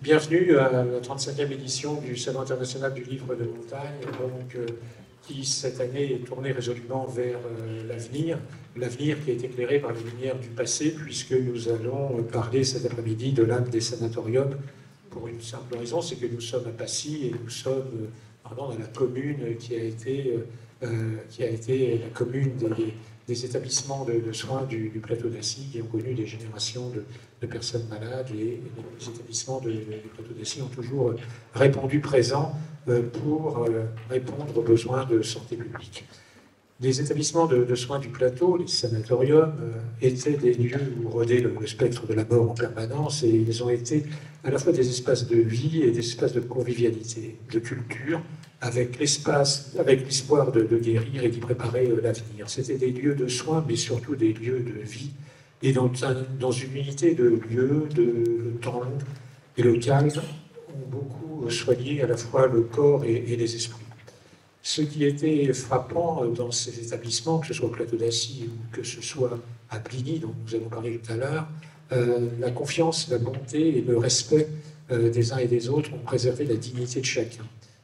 Bienvenue à la 35e édition du Salon international du livre de montagne, qui cette année est tourné résolument vers l'avenir, l'avenir qui est éclairé par les lumières du passé, puisque nous allons parler cet après-midi de l'âme des sanatoriums, pour une simple raison, c'est que nous sommes à Passy et nous sommes dans la commune qui a été la commune des établissements de soins du plateau d'Assy, qui ont connu des générations de personnes malades, et les établissements du plateau d'Assy ont toujours répondu présent pour répondre aux besoins de santé publique. Les établissements de soins du plateau, les sanatoriums, étaient des lieux où rôdait le spectre de la mort en permanence, et ils ont été à la fois des espaces de vie et des espaces de convivialité, de culture, avec l'espoir de guérir et d'y préparer l'avenir. C'était des lieux de soins, mais surtout des lieux de vie, et dans une unité de lieux, de temps et le calme, ont beaucoup soigné à la fois le corps et les esprits. Ce qui était frappant dans ces établissements, que ce soit au plateau d'Assy ou que ce soit à Bligny, dont nous allons parler tout à l'heure, la confiance, la bonté et le respect des uns et des autres ont préservé la dignité de chacun.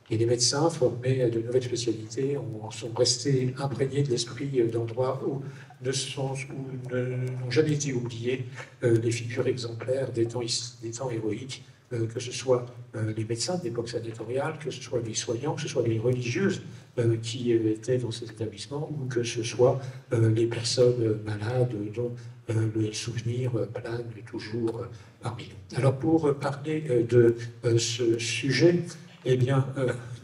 Et les médecins formés à de nouvelles spécialités sont restés imprégnés de l'esprit d'endroits où n'ont jamais été oubliés les figures exemplaires des temps héroïques, que ce soit les médecins de l'époque sanatoriale, que ce soit les soignants, que ce soit les religieuses qui étaient dans ces établissements, ou que ce soit les personnes malades dont le souvenir plane toujours parmi nous. Alors pour parler de ce sujet, eh bien,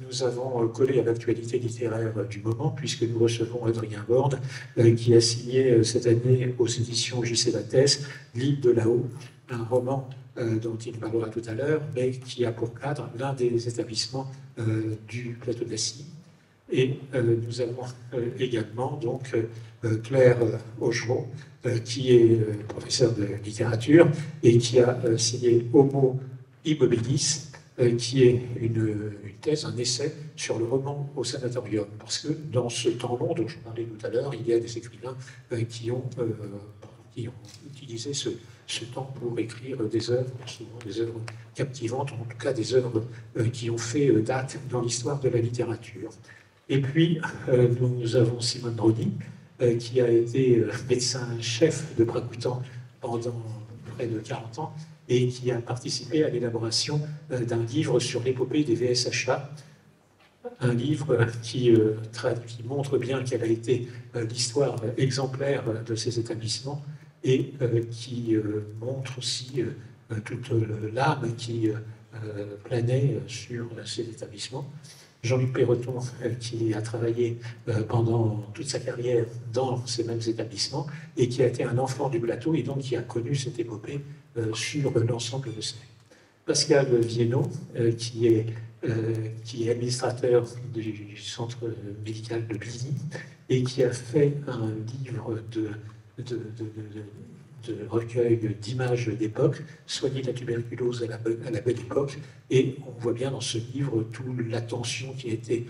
nous avons collé à l'actualité littéraire du moment, puisque nous recevons Adrien Borne, qui a signé cette année aux éditions J.C. Lattès L'île de là-haut, un roman dont il parlera tout à l'heure, mais qui a pour cadre l'un des établissements du plateau d'Assy. Et nous avons également donc Claire Augereau, qui est professeure de littérature et qui a signé Homo Immobilis, qui est une thèse, un essai sur le roman au sanatorium. Parce que dans ce temps long dont je parlais tout à l'heure, il y a des écrivains qui ont utilisé ce temps pour écrire des œuvres, souvent des œuvres captivantes, en tout cas des œuvres qui ont fait date dans l'histoire de la littérature. Et puis, nous avons Simone Brody, qui a été médecin-chef de Brakoutan pendant près de 40 ans, et qui a participé à l'élaboration d'un livre sur l'épopée des VSHA, un livre qui montre bien quelle a été l'histoire exemplaire de ces établissements, et qui montre aussi toute l'âme qui planait sur ces établissements. Jean-Luc Perroton, qui a travaillé pendant toute sa carrière dans ces mêmes établissements et qui a été un enfant du plateau et donc qui a connu cette épopée sur l'ensemble de ça. Pascal Viennot, qui est administrateur du centre médical de Bligny et qui a fait un livre de recueil d'images d'époque, Soigner la tuberculose à la belle époque, et on voit bien dans ce livre toute l'attention qui a été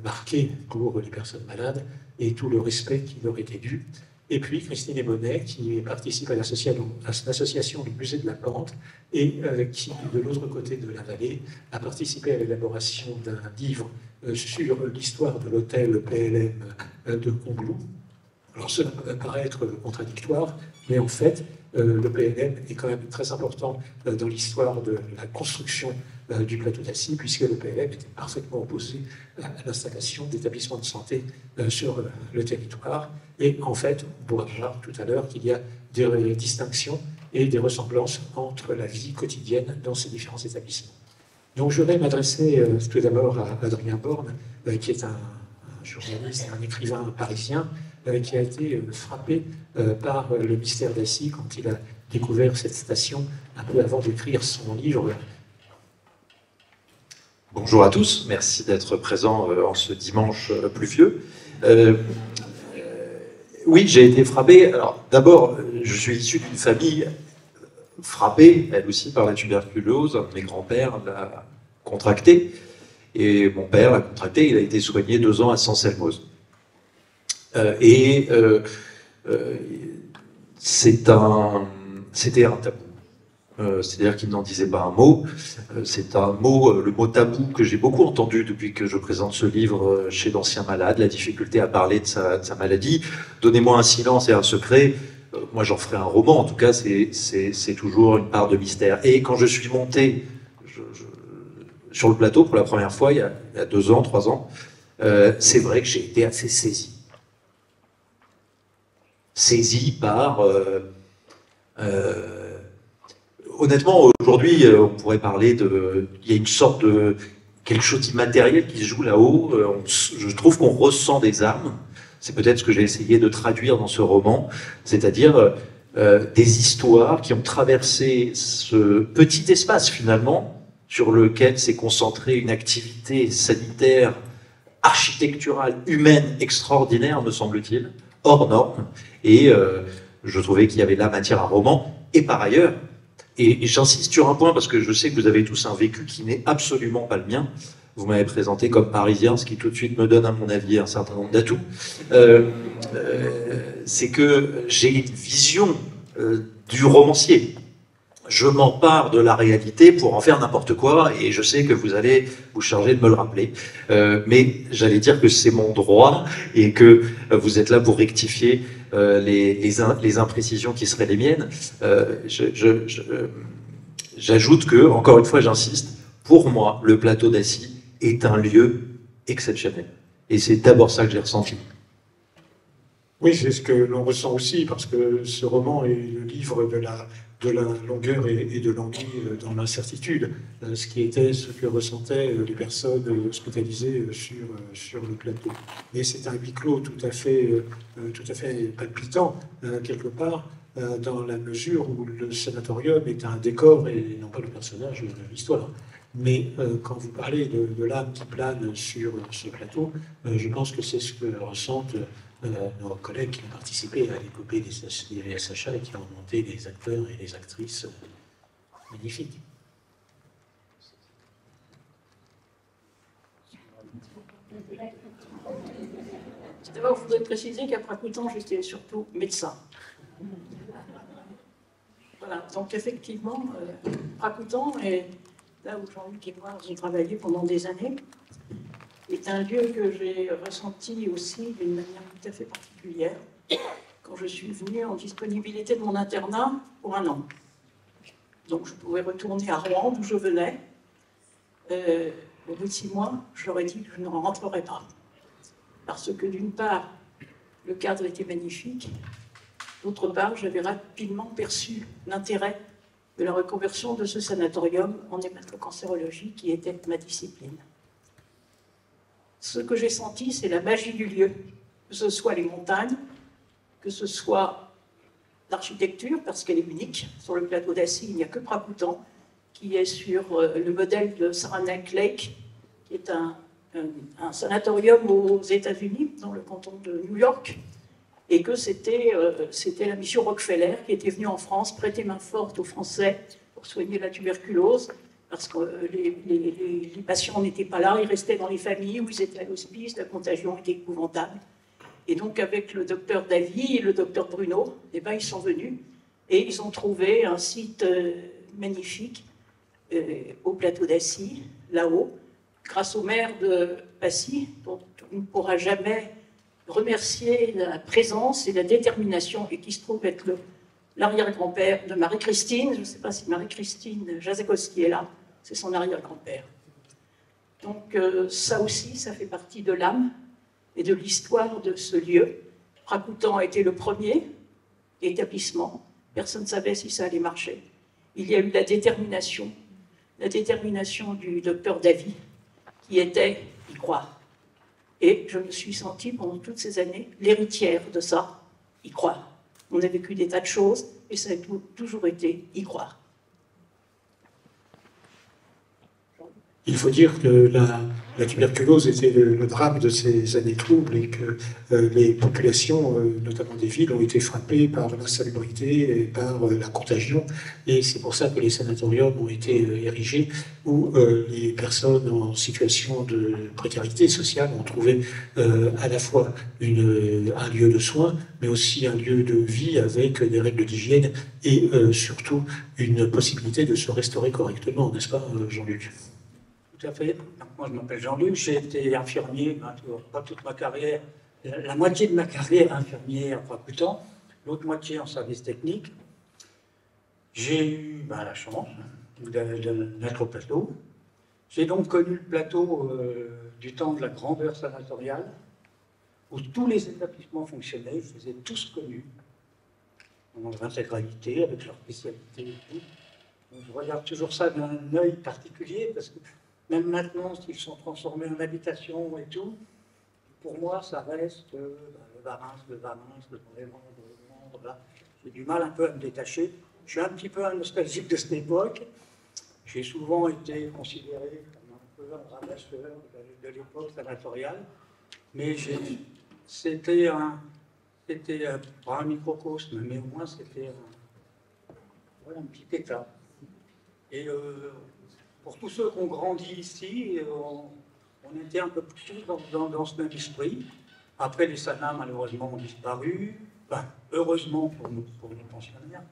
marquée pour les personnes malades et tout le respect qui leur était dû. Et puis Christine Ebonnet, qui participe à l'association du musée de la Pente et qui, de l'autre côté de la vallée, a participé à l'élaboration d'un livre sur l'histoire de l'hôtel PLM de Combloux. Alors cela peut paraître contradictoire, mais en fait, le PLM est quand même très important dans l'histoire de la construction du plateau d'Assy, puisque le PLM était parfaitement opposé à l'installation d'établissements de santé sur le territoire. Et en fait, on pourra voir tout à l'heure qu'il y a des distinctions et des ressemblances entre la vie quotidienne dans ces différents établissements. Donc je vais m'adresser tout d'abord à Adrien Borne, qui est un journaliste, un écrivain parisien, qui a été frappé par le mystère d'Assy quand il a découvert cette station un peu avant d'écrire son livre. Bonjour à tous, merci d'être présents en ce dimanche pluvieux. Oui, j'ai été frappé. Alors d'abord, je suis issu d'une famille frappée, elle aussi, par la tuberculose. Mes grands-pères l'a contracté, et mon père l'a contracté, il a été soigné 2 ans à Sanselmoz. C'était un tabou. c'est-à-dire qu'il n'en disait pas un mot. C'est un mot, le mot tabou, que j'ai beaucoup entendu depuis que je présente ce livre chez d'anciens malades, la difficulté à parler de sa maladie. Donnez-moi un silence et un secret. Moi, j'en ferai un roman. En tout cas, c'est toujours une part de mystère. Et quand je suis monté sur le plateau pour la première fois, il y a 2 ans, 3 ans, c'est vrai que j'ai été assez saisi. Saisi par... honnêtement, aujourd'hui, on pourrait parler de... Il y a une sorte de... quelque chose d'immatériel qui se joue là-haut. Je trouve qu'on ressent des âmes. C'est peut-être ce que j'ai essayé de traduire dans ce roman, c'est-à-dire des histoires qui ont traversé ce petit espace, finalement, sur lequel s'est concentrée une activité sanitaire, architecturale, humaine, extraordinaire, me semble-t-il, hors norme. Et je trouvais qu'il y avait là matière à roman. Et par ailleurs, et j'insiste sur un point parce que je sais que vous avez tous un vécu qui n'est absolument pas le mien. Vous m'avez présenté comme parisien, ce qui tout de suite me donne, à mon avis, un certain nombre d'atouts. C'est que j'ai une vision du romancier. Je m'empare de la réalité pour en faire n'importe quoi, et je sais que vous allez vous charger de me le rappeler. Mais j'allais dire que c'est mon droit, et que vous êtes là pour rectifier les imprécisions qui seraient les miennes. J'ajoute que, encore une fois, j'insiste, pour moi, le plateau d'Assy est un lieu exceptionnel. Et c'est d'abord ça que j'ai ressenti. Oui, c'est ce que l'on ressent aussi, parce que ce roman est le livre de la longueur et de l'ennui dans l'incertitude, ce que ressentaient les personnes hospitalisées sur le plateau. Et c'est un huis clos tout à fait palpitant, quelque part, dans la mesure où le sanatorium est un décor et non pas le personnage de l'histoire. Mais quand vous parlez de l'âme qui plane sur ce plateau, je pense que c'est ce que ressentent nos collègues qui ont participé à l'épopée des SHA et qui ont monté des acteurs et des actrices magnifiques. D'abord, je voudrais préciser qu'après coup de temps, j'étais surtout médecin. Voilà, donc effectivement, Pracoutan, et là où Jean-Luc et moi avons travaillé pendant des années, est un lieu que j'ai ressenti aussi d'une manière tout à fait particulière quand je suis venue en disponibilité de mon internat pour 1 an. Donc je pouvais retourner à Rouen, d'où je venais. Au bout de 6 mois, je leur ai dit que je ne rentrerai pas. Parce que d'une part, le cadre était magnifique, d'autre part, j'avais rapidement perçu l'intérêt de la reconversion de ce sanatorium en hématocancérologie qui était ma discipline. Ce que j'ai senti, c'est la magie du lieu, que ce soit les montagnes, que ce soit l'architecture, parce qu'elle est unique. Sur le plateau d'Assy, il n'y a que Pracoutan, qui est sur le modèle de Saranac Lake, qui est un sanatorium aux États-Unis, dans le canton de New York, et que c'était la mission Rockefeller qui était venue en France prêter main forte aux Français pour soigner la tuberculose, parce que les patients n'étaient pas là, ils restaient dans les familles où ils étaient à l'hospice, la contagion était épouvantable. Et donc avec le docteur Davy et le docteur Bruno, eh ben, ils sont venus et ils ont trouvé un site magnifique au plateau d'Assy, là-haut, grâce au maire de Passy, dont on ne pourra jamais remercier la présence et la détermination, et qui se trouve être l'arrière-grand-père de Marie-Christine. Je ne sais pas si Marie-Christine Jazakowski est là, c'est son arrière-grand-père. Donc ça aussi, ça fait partie de l'âme et de l'histoire de ce lieu. Pracoutan a été le premier établissement. Personne ne savait si ça allait marcher. Il y a eu la détermination du docteur Davy, qui était y croire. Et je me suis sentie pendant toutes ces années l'héritière de ça, y croire. On a vécu des tas de choses et ça a toujours été y croire. Il faut dire que la tuberculose était le drame de ces années troubles et que les populations, notamment des villes, ont été frappées par l'insalubrité et par la contagion. Et c'est pour ça que les sanatoriums ont été érigés où les personnes en situation de précarité sociale ont trouvé à la fois un lieu de soins, mais aussi un lieu de vie avec des règles d'hygiène et surtout une possibilité de se restaurer correctement, n'est-ce pas, Jean-Luc? Tout à fait. Donc, moi, je m'appelle Jean-Luc, j'ai été infirmier, pas toute ma carrière, la moitié de ma carrière infirmier à Frappoutan, l'autre moitié en service technique. J'ai eu la chance d'être au plateau. J'ai donc connu le plateau du temps de la grandeur sanatoriale, où tous les établissements fonctionnaient, ils faisaient tous connus, dans leur intégralité, avec leur spécialité et tout. Donc, je regarde toujours ça d'un œil particulier, parce que même maintenant, s'ils sont transformés en habitation et tout, pour moi, ça reste le Varins, le Vraiment, voilà. J'ai du mal un peu à me détacher. Je suis un petit peu un nostalgique de cette époque. J'ai souvent été considéré comme un peu un ramasseur de l'époque sanatoriale, mais c'était pas un microcosme, mais au moins c'était un petit état. Et pour tous ceux qui ont grandi ici, on était un peu tous dans ce même esprit. Après, les sanas, malheureusement, ont disparu. Enfin, heureusement pour nos pensionnaires.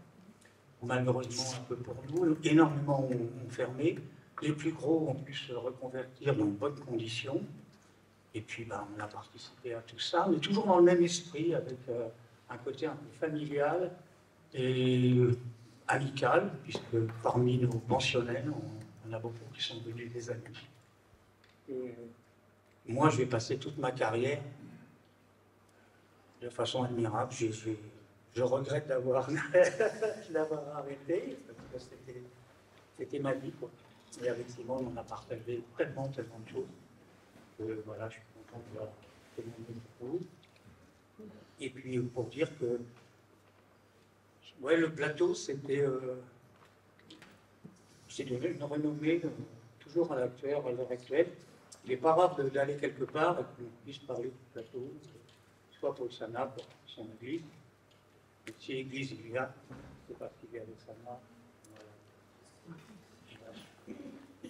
Malheureusement, un peu pour nous. Énormément ont fermé. Les plus gros ont pu se reconvertir dans de bonnes conditions. Et puis, on a participé à tout ça, mais toujours dans le même esprit, avec un côté un peu familial et amical, puisque parmi nos pensionnaires, on a beaucoup qui sont devenus des amis. Et moi, je vais passer toute ma carrière de façon admirable. Je regrette d'avoir arrêté, parce que c'était ma vie, quoi. Et avec Simon, on a partagé tellement de choses. Voilà, je suis content de voir beaucoup. Et puis, pour dire que le plateau, c'était c'est donné une renommée toujours à l'heure actuelle. Il n'est pas rare d'aller quelque part et qu'on puisse parler du plateau, soit pour le Sana, pour son église. Et si église il y a, c'est parce qu'il y a le Sana.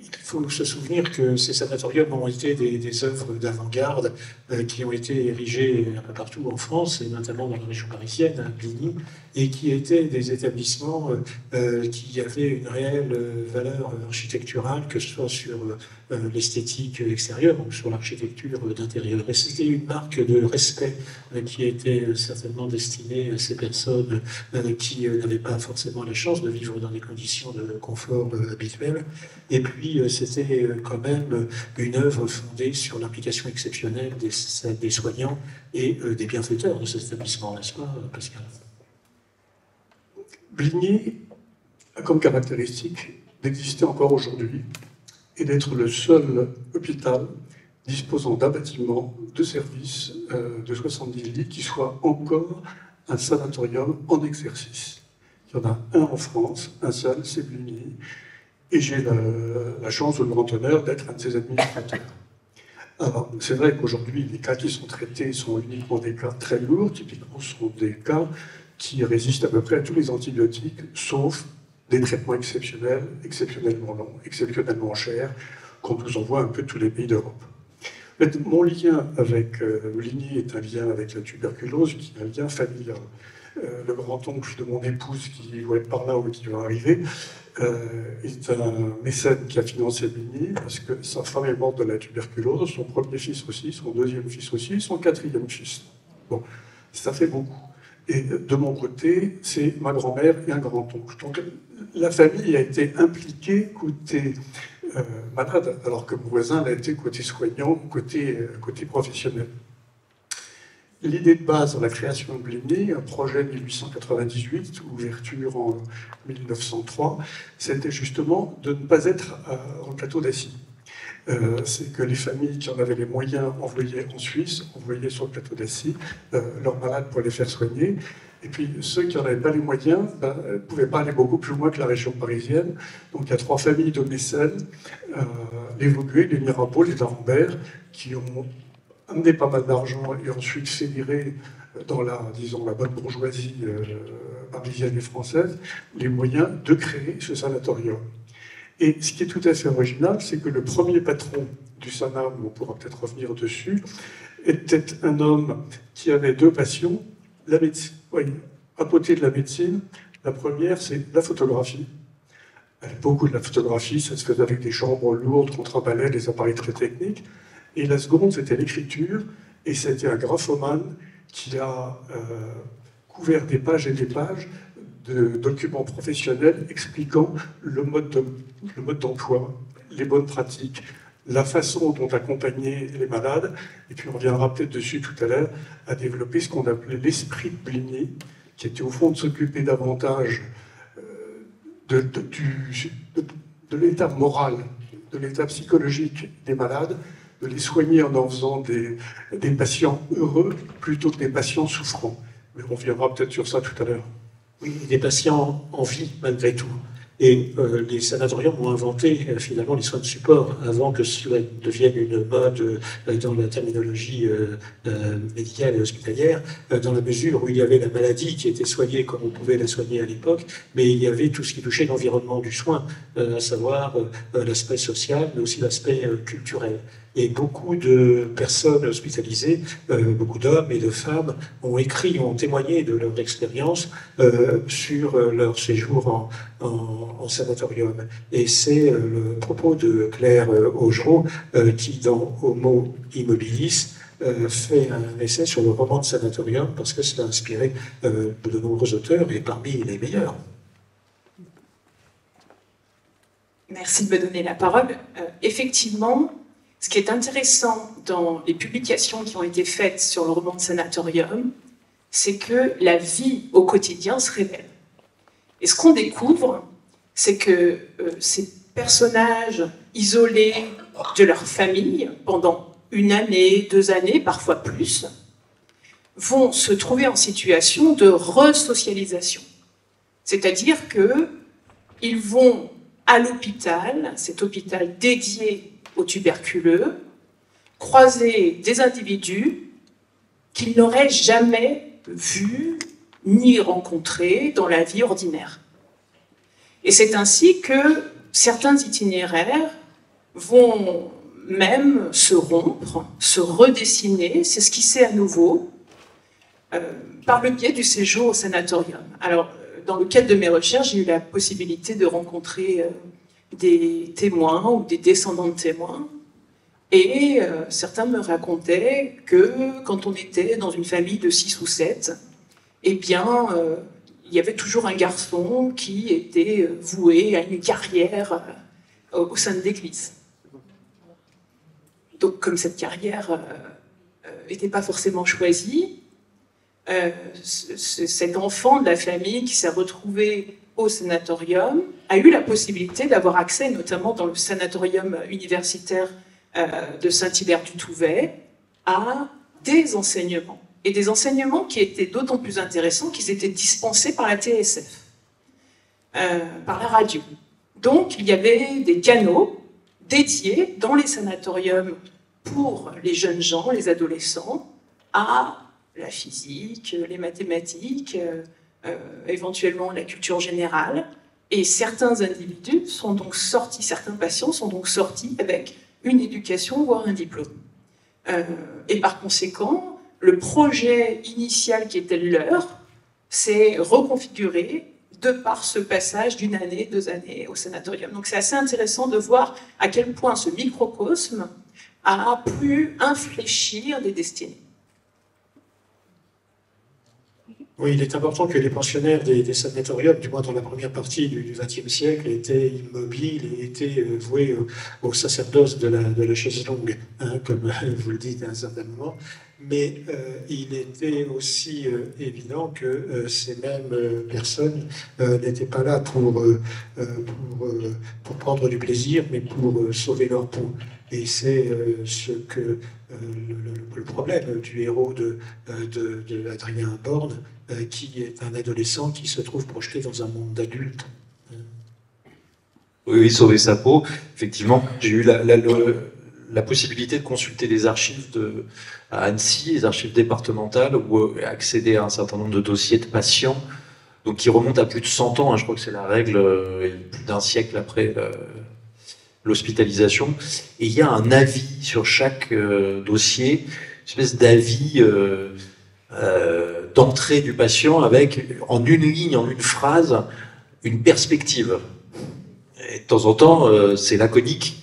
Il faut se souvenir que ces sanatoriums ont été des œuvres d'avant-garde qui ont été érigées un peu partout en France, et notamment dans la région parisienne, à Bligny, et qui étaient des établissements qui avaient une réelle valeur architecturale, que ce soit sur l'esthétique extérieure ou sur l'architecture d'intérieur. Et c'était une marque de respect qui était certainement destinée à ces personnes qui n'avaient pas forcément la chance de vivre dans des conditions de confort habituelles. Et puis, c'était quand même une œuvre fondée sur l'implication exceptionnelle des soignants et des bienfaiteurs de cet établissement, n'est-ce pas, Pascal? Bligny a comme caractéristique d'exister encore aujourd'hui et d'être le seul hôpital disposant d'un bâtiment de service de 70 lits qui soit encore un sanatorium en exercice. Il y en a un en France, un seul, c'est Bligny. Et j'ai la chance ou le grand honneur d'être un de ses administrateurs. Alors, c'est vrai qu'aujourd'hui, les cas qui sont traités sont uniquement des cas très lourds. Typiquement, ce sont des cas qui résistent à peu près à tous les antibiotiques, sauf des traitements exceptionnels, exceptionnellement longs, exceptionnellement chers, qu'on nous envoie un peu de tous les pays d'Europe. Mon lien avec Bligny est un lien avec la tuberculose, qui est un lien familial. Le grand-oncle de mon épouse, qui doit être par là ou qui va arriver, est un mécène qui a financé Bligny, parce que sa femme est morte de la tuberculose, son premier fils aussi, son deuxième fils aussi, son quatrième fils. Bon, ça fait beaucoup. Et de mon côté, c'est ma grand-mère et un grand-oncle. Donc la famille a été impliquée côté malade, alors que mon voisin l'a été côté soignant, côté professionnel. L'idée de base dans la création de Bligny, un projet 1898, ouverture en 1903, c'était justement de ne pas être en plateau d'Assy. C'est que les familles qui en avaient les moyens envoyaient en Suisse, envoyaient sur le plateau d'Assy leurs malades pour les faire soigner. Et puis ceux qui n'en avaient pas les moyens ne pouvaient pas aller beaucoup plus loin que la région parisienne. Donc il y a 3 familles de mécènes, les Vaugué, les Mirabeau, les D'Arambert, qui ont amené pas mal d'argent et ensuite fédéré dans la, disons, la bonne bourgeoisie parisienne et française les moyens de créer ce sanatorium. Et ce qui est tout à fait original, c'est que le premier patron du Sanam, on pourra peut-être revenir dessus, était un homme qui avait 2 passions, la médecine, oui, à côté de la médecine. La première, c'est la photographie. Beaucoup de la photographie, ça se faisait avec des chambres lourdes, contre-balais, des appareils très techniques. Et la seconde, c'était l'écriture, et c'était un graphomane qui a couvert des pages et des pages de documents professionnels expliquant le mode d'emploi, les bonnes pratiques, la façon dont accompagner les malades, et puis on reviendra peut-être dessus tout à l'heure, à développer ce qu'on appelait l'esprit de Bligny, qui était au fond de s'occuper davantage de l'état moral, de l'état psychologique des malades, de les soigner en faisant des patients heureux plutôt que des patients souffrants. Mais on reviendra peut-être sur ça tout à l'heure. Oui, des patients en vie malgré tout. Et les sanatoriums ont inventé finalement les soins de support avant que cela devienne une mode dans la terminologie médicale et hospitalière, dans la mesure où il y avait la maladie qui était soignée comme on pouvait la soigner à l'époque, mais il y avait tout ce qui touchait l'environnement du soin, à savoir l'aspect social, mais aussi l'aspect culturel. Et beaucoup de personnes hospitalisées, beaucoup d'hommes et de femmes, ont écrit, ont témoigné de leur expérience sur leur séjour en sanatorium. Et c'est le propos de Claire Augereau qui, dans Homo Immobilis, fait un essai sur le roman de sanatorium parce que cela a inspiré de nombreux auteurs et parmi les meilleurs. Merci de me donner la parole. Effectivement, ce qui est intéressant dans les publications qui ont été faites sur le roman de sanatorium, c'est que la vie au quotidien se révèle. Et ce qu'on découvre, c'est que ces personnages isolés de leur famille pendant 1 année, 2 années, parfois plus, vont se trouver en situation de resocialisation. C'est-à-dire qu'ils vont à l'hôpital, cet hôpital dédié aux tuberculeux, croiser des individus qu'ils n'auraient jamais vus ni rencontrés dans la vie ordinaire. Et c'est ainsi que certains itinéraires vont même se rompre, se redessiner, s'esquisser à nouveau, par le biais du séjour au sanatorium. Alors, dans le cadre de mes recherches, j'ai eu la possibilité de rencontrer des témoins ou des descendants de témoins. Et certains me racontaient que quand on était dans une famille de 6 ou 7, eh bien, il y avait toujours un garçon qui était voué à une carrière au sein de l'Église. Donc, comme cette carrière n'était pas forcément choisie, cet enfant de la famille qui s'est retrouvé au sanatorium a eu la possibilité d'avoir accès, notamment dans le sanatorium universitaire de Saint-Hilaire-du-Touvet, à des enseignements. Et des enseignements qui étaient d'autant plus intéressants qu'ils étaient dispensés par la TSF, par la radio. Donc, il y avait des canaux dédiés dans les sanatoriums pour les jeunes gens, les adolescents, à la physique, les mathématiques, éventuellement la culture générale. Et certains individus sont donc sortis, certains patients sont donc sortis avec une éducation, voire un diplôme. Et par conséquent, le projet initial qui était le leur s'est reconfiguré de par ce passage d'1 année, 2 années au sanatorium. Donc c'est assez intéressant de voir à quel point ce microcosme a pu infléchir des destinées. Oui, il est important que les pensionnaires des sanatoriums, du moins dans la première partie du XXe siècle, étaient immobiles et étaient voués au sacerdoce de la chaise longue, hein, comme vous le dites à un certain moment. Mais il était aussi évident que ces mêmes personnes n'étaient pas là pour prendre du plaisir, mais pour sauver leur peau. Et c'est ce que le problème du héros de Adrien Borne, qui est un adolescent qui se trouve projeté dans un monde d'adultes. Oui, oui, sauver sa peau. Effectivement, j'ai eu la possibilité de consulter les archives à Annecy, les archives départementales, ou accéder à un certain nombre de dossiers de patients, donc qui remontent à plus de 100 ans. Hein, je crois que c'est la règle, plus d'un siècle après l'hospitalisation. Et il y a un avis sur chaque dossier, une espèce d'avis d'entrée du patient avec, en une ligne, en une phrase, une perspective. Et de temps en temps, c'est laconique.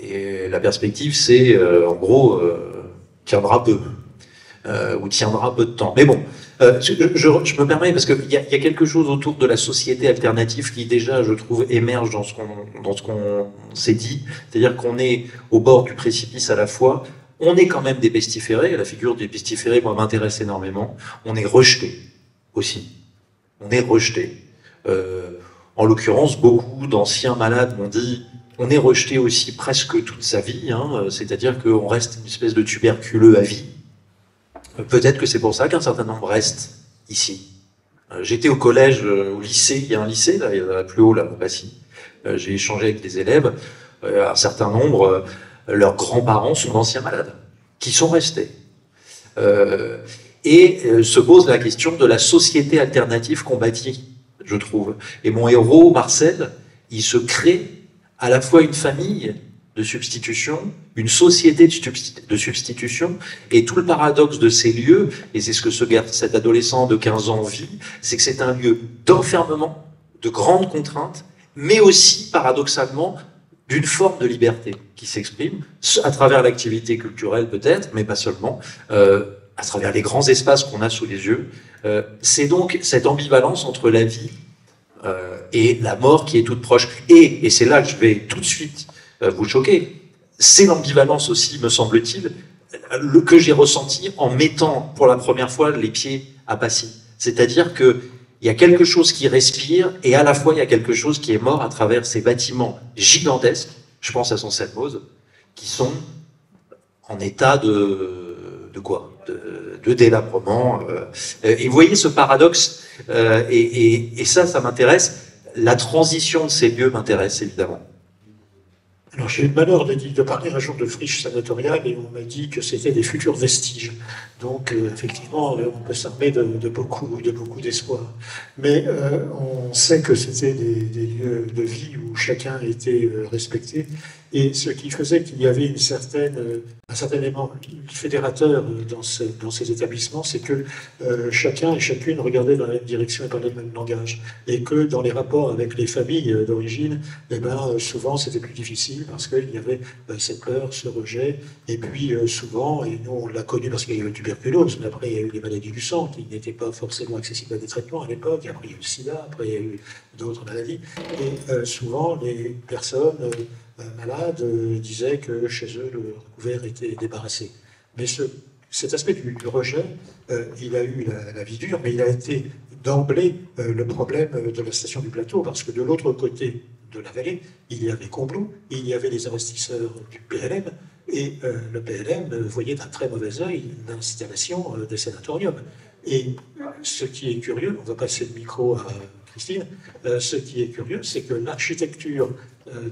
Et la perspective, c'est, en gros, tiendra peu, ou tiendra peu de temps. Mais bon, je me permets, parce qu'il y a quelque chose autour de la société alternative qui, déjà, je trouve, émerge dans ce qu'on s'est dit. C'est-à-dire qu'on est au bord du précipice à la fois. On est quand même des pestiférés. La figure des pestiférés, moi, m'intéresse énormément. On est rejeté aussi. On est rejeté. En l'occurrence, beaucoup d'anciens malades m'ont dit on est rejeté aussi presque toute sa vie, hein, c'est-à-dire qu'on reste une espèce de tuberculeux à vie. Peut-être que c'est pour ça qu'un certain nombre restent ici. J'étais au collège, au lycée, il y a un lycée, là, plus haut, là, au Passy. J'ai échangé avec des élèves, un certain nombre, leurs grands-parents sont d'anciens malades, qui sont restés. Et se pose la question de la société alternative qu'on bâtit, je trouve. Et mon héros, Marcel, il se crée à la fois une famille de substitution, une société de substitution, et tout le paradoxe de ces lieux, et c'est ce que cet adolescent de 15 ans vit, c'est que c'est un lieu d'enfermement, de grandes contraintes, mais aussi, paradoxalement, d'une forme de liberté qui s'exprime, à travers l'activité culturelle peut-être, mais pas seulement, à travers les grands espaces qu'on a sous les yeux. C'est donc cette ambivalence entre la vie et la mort qui est toute proche. Et c'est là que je vais tout de suite vous choquer, c'est l'ambivalence aussi, me semble-t-il, que j'ai ressenti en mettant pour la première fois les pieds à Passy. C'est-à-dire qu'il y a quelque chose qui respire et à la fois il y a quelque chose qui est mort à travers ces bâtiments gigantesques, je pense à Sancerre-Mose, qui sont en état de quoi ? De délabrement. Et vous voyez ce paradoxe, et ça m'intéresse. La transition de ces lieux m'intéresse, évidemment. Alors, j'ai eu le malheur de parler un jour de friches sanatoriales et on m'a dit que c'était des futurs vestiges. Donc, effectivement, on peut s'armer de beaucoup d'espoir. Mais on sait que c'était des lieux de vie où chacun était respecté. Et ce qui faisait qu'il y avait un certain élément fédérateur dans ces établissements, c'est que chacun et chacune regardait dans la même direction et parlait le même langage. Et que dans les rapports avec les familles d'origine, souvent c'était plus difficile parce qu'il y avait cette peur, ce rejet. Et puis souvent, et nous on l'a connu parce qu'il y a eu la tuberculose, mais après il y a eu les maladies du sang qui n'étaient pas forcément accessibles à des traitements à l'époque. Après il y a eu le sida, après il y a eu d'autres maladies. Et souvent les personnes malades disaient que chez eux le recouvert était débarrassé. Mais cet aspect du rejet, il a eu la vie dure, mais il a été d'emblée le problème de la station du plateau, parce que de l'autre côté de la vallée, il y avait Combloux, il y avait les investisseurs du PLM, et le PLM voyait d'un très mauvais œil l'installation des sanatoriums. Et ce qui est curieux, on va passer le micro à Christine, ce qui est curieux, c'est que l'architecture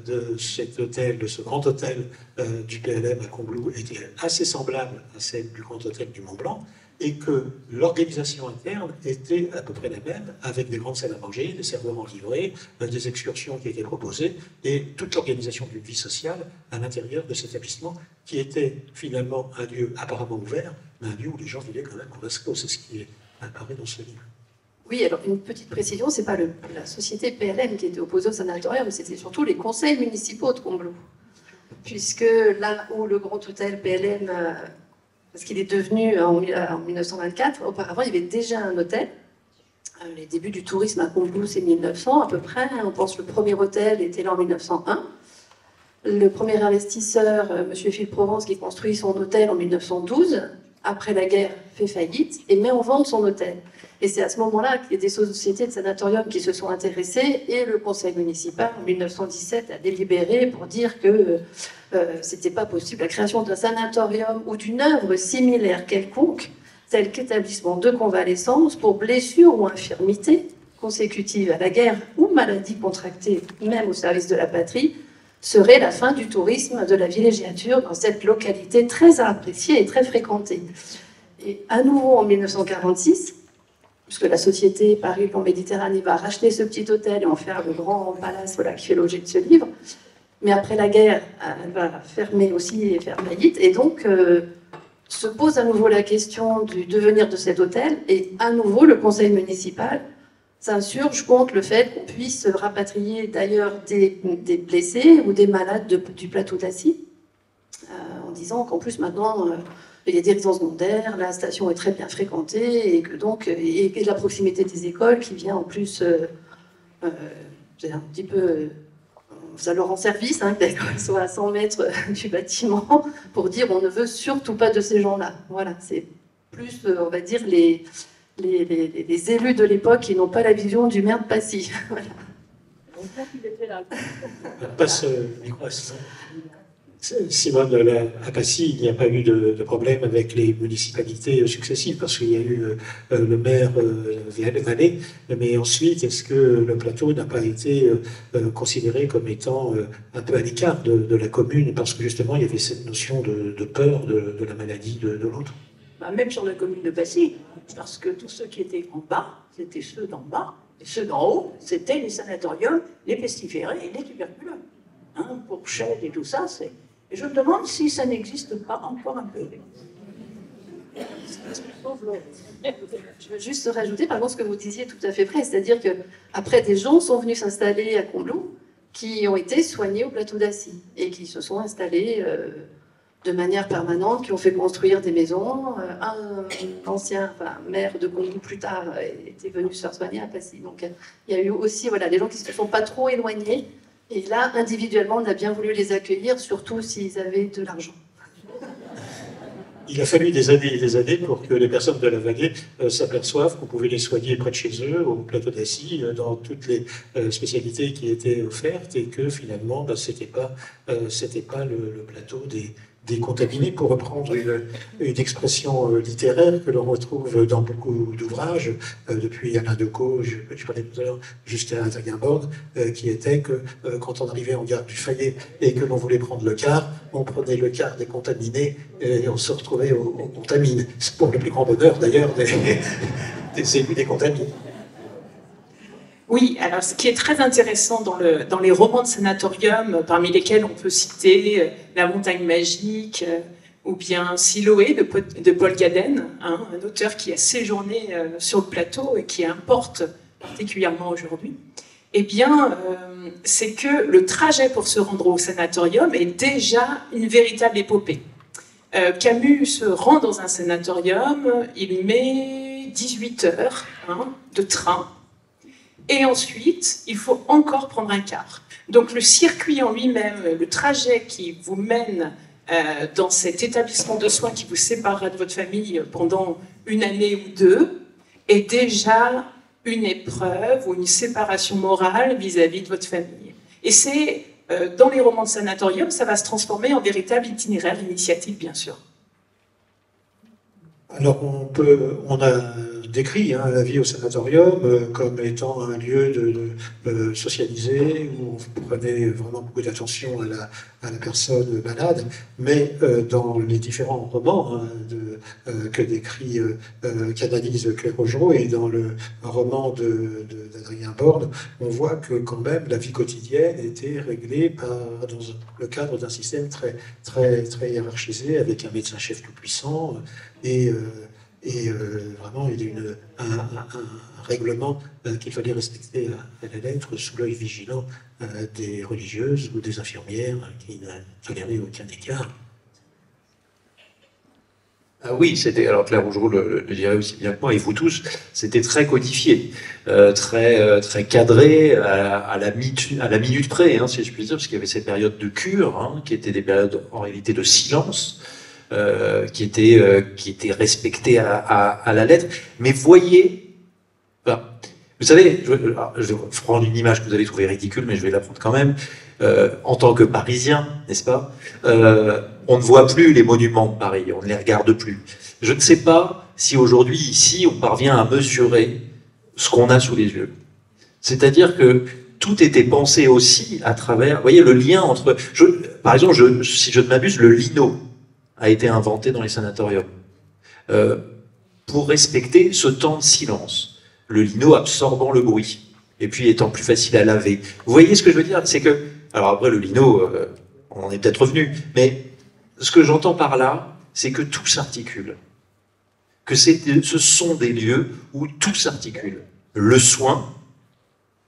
de cet hôtel, de ce grand hôtel du PLM à Combloux était assez semblable à celle du grand hôtel du Mont-Blanc, et que l'organisation interne était à peu près la même, avec des grandes salles à manger, des serveurs en livrée, des excursions qui étaient proposées, et toute l'organisation d'une vie sociale à l'intérieur de cet établissement, qui était finalement un lieu apparemment ouvert, mais un lieu où les gens vivaient quand même en vase clos. C'est ce qui apparaît dans ce livre. Oui, alors une petite précision, c'est pas la société PLM qui était opposée au sanatorium, c'était surtout les conseils municipaux de Combloux. Puisque là où le grand hôtel PLM, parce qu'il est devenu en 1924, auparavant il y avait déjà un hôtel. Les débuts du tourisme à Combloux, c'est 1900 à peu près. On pense que le premier hôtel était là en 1901. Le premier investisseur, M. Philippe Provence, qui construit son hôtel en 1912. après la guerre, fait faillite et met en vente son hôtel. Et c'est à ce moment-là qu'il y a des sociétés de sanatorium qui se sont intéressées et le conseil municipal, en 1917, a délibéré pour dire que c'était pas possible la création d'un sanatorium ou d'une œuvre similaire quelconque, tel qu'établissement de convalescence pour blessures ou infirmités consécutives à la guerre ou maladies contractées même au service de la patrie, serait la fin du tourisme de la villégiature dans cette localité très appréciée et très fréquentée. Et à nouveau en 1946, puisque la société Paris-Lyon-Méditerranée va racheter ce petit hôtel et en faire le grand palace qui fait l'objet de ce livre, mais après la guerre, elle va fermer aussi et faire faillite, et donc se pose à nouveau la question du devenir de cet hôtel, et à nouveau le conseil municipal s'insurge contre le fait qu'on puisse rapatrier d'ailleurs des blessés ou des malades du plateau d'Assy, en disant qu'en plus maintenant il y a des résidences secondaires, la station est très bien fréquentée et que donc et de la proximité des écoles qui vient en plus c'est un petit peu ça leur rend service que l'école soit à 100 mètres du bâtiment pour dire on ne veut surtout pas de ces gens-là. Voilà, c'est plus on va dire les élus de l'époque qui n'ont pas la vision du maire de Passy. Voilà. Passe le micro à Simone, à Passy, il n'y a pas eu de problème avec les municipalités successives, parce qu'il y a eu le maire Vallée, mais ensuite, est-ce que le plateau n'a pas été considéré comme étant un peu à l'écart de la commune, parce que justement, il y avait cette notion de peur de la maladie de l'autre? Même sur la commune de Passy, parce que tous ceux qui étaient en bas, c'était ceux d'en bas, et ceux d'en haut, c'était les sanatoriums, les pestiférés et les tuberculeux. Pour chèvres et tout ça, c'est... Et je me demande si ça n'existe pas encore un peu. Je veux juste rajouter, par contre, ce que vous disiez tout à fait vrai, c'est-à-dire qu'après, des gens sont venus s'installer à Combloux qui ont été soignés au plateau d'Assy et qui se sont installés de manière permanente, qui ont fait construire des maisons. Un ancien maire de Combloux plus tard était venu se faire soigner à Passy. Donc il y a eu aussi des gens qui ne se sont pas trop éloignés. Et là, individuellement, on a bien voulu les accueillir, surtout s'ils avaient de l'argent. Il a fallu des années et des années pour que les personnes de la vallée s'aperçoivent qu'on pouvait les soigner près de chez eux, au plateau d'Assy, dans toutes les spécialités qui étaient offertes, et que finalement, c'était pas le plateau des contaminés, pour reprendre une expression littéraire que l'on retrouve dans beaucoup d'ouvrages, depuis Alain Decaux, je parlais tout à l'heure, jusqu'à Aginborn, qui était que quand on arrivait en gare du Fayet et que l'on voulait prendre le car, on prenait le car des contaminés et on se retrouvait aux contamines. C'est pour le plus grand bonheur d'ailleurs des élus des contaminés. Oui, alors ce qui est très intéressant dans les romans de sanatorium, parmi lesquels on peut citer La montagne magique ou bien Siloé de Paul Gaden, un auteur qui a séjourné sur le plateau et qui importe particulièrement aujourd'hui, eh bien, c'est que le trajet pour se rendre au sanatorium est déjà une véritable épopée. Camus se rend dans un sanatorium, il met 18 heures de train. Et ensuite, il faut encore prendre un car. Donc le circuit en lui-même, le trajet qui vous mène dans cet établissement de soins qui vous séparera de votre famille pendant une année ou deux, est déjà une épreuve ou une séparation morale vis-à-vis de votre famille. Et c'est, dans les romans de sanatorium, ça va se transformer en véritable itinéraire initiatique, bien sûr. Alors on a décrit la vie au sanatorium comme étant un lieu de socialiser, où on prenait vraiment beaucoup d'attention à la personne malade, mais dans les différents romans que décrit, qu'analyse Claire Augereau, et dans le roman d'Adrien Borne, on voit que quand même la vie quotidienne était réglée dans le cadre d'un système très, très, très hiérarchisé, avec un médecin-chef tout puissant, et vraiment il y a un règlement qu'il fallait respecter à la lettre, sous l'œil vigilant des religieuses ou des infirmières qui ne toléraient aucun écart. Ah oui, c'était, alors Claire Augereau le dirait aussi bien que moi, et vous tous, c'était très codifié, très cadré, à la minute près, si je puis dire, parce qu'il y avait cette période de cure, qui étaient des périodes en réalité de silence, qui était respecté à la lettre. Mais voyez, enfin, vous savez, je vais prendre une image que vous allez trouver ridicule, mais je vais la prendre quand même. En tant que Parisien, n'est-ce pas, on ne voit plus les monuments de Paris, on ne les regarde plus. Je ne sais pas si aujourd'hui, ici, on parvient à mesurer ce qu'on a sous les yeux. C'est-à-dire que tout était pensé aussi à travers, vous voyez, le lien entre... par exemple, si je ne m'abuse, le lino a été inventé dans les sanatoriums pour respecter ce temps de silence. Le lino absorbant le bruit, et puis étant plus facile à laver. Vous voyez ce que je veux dire? C'est que... Alors après, le lino, on en est peut-être revenu, mais ce que j'entends par là, c'est que tout s'articule. Que ce sont des lieux où tout s'articule. Le soin,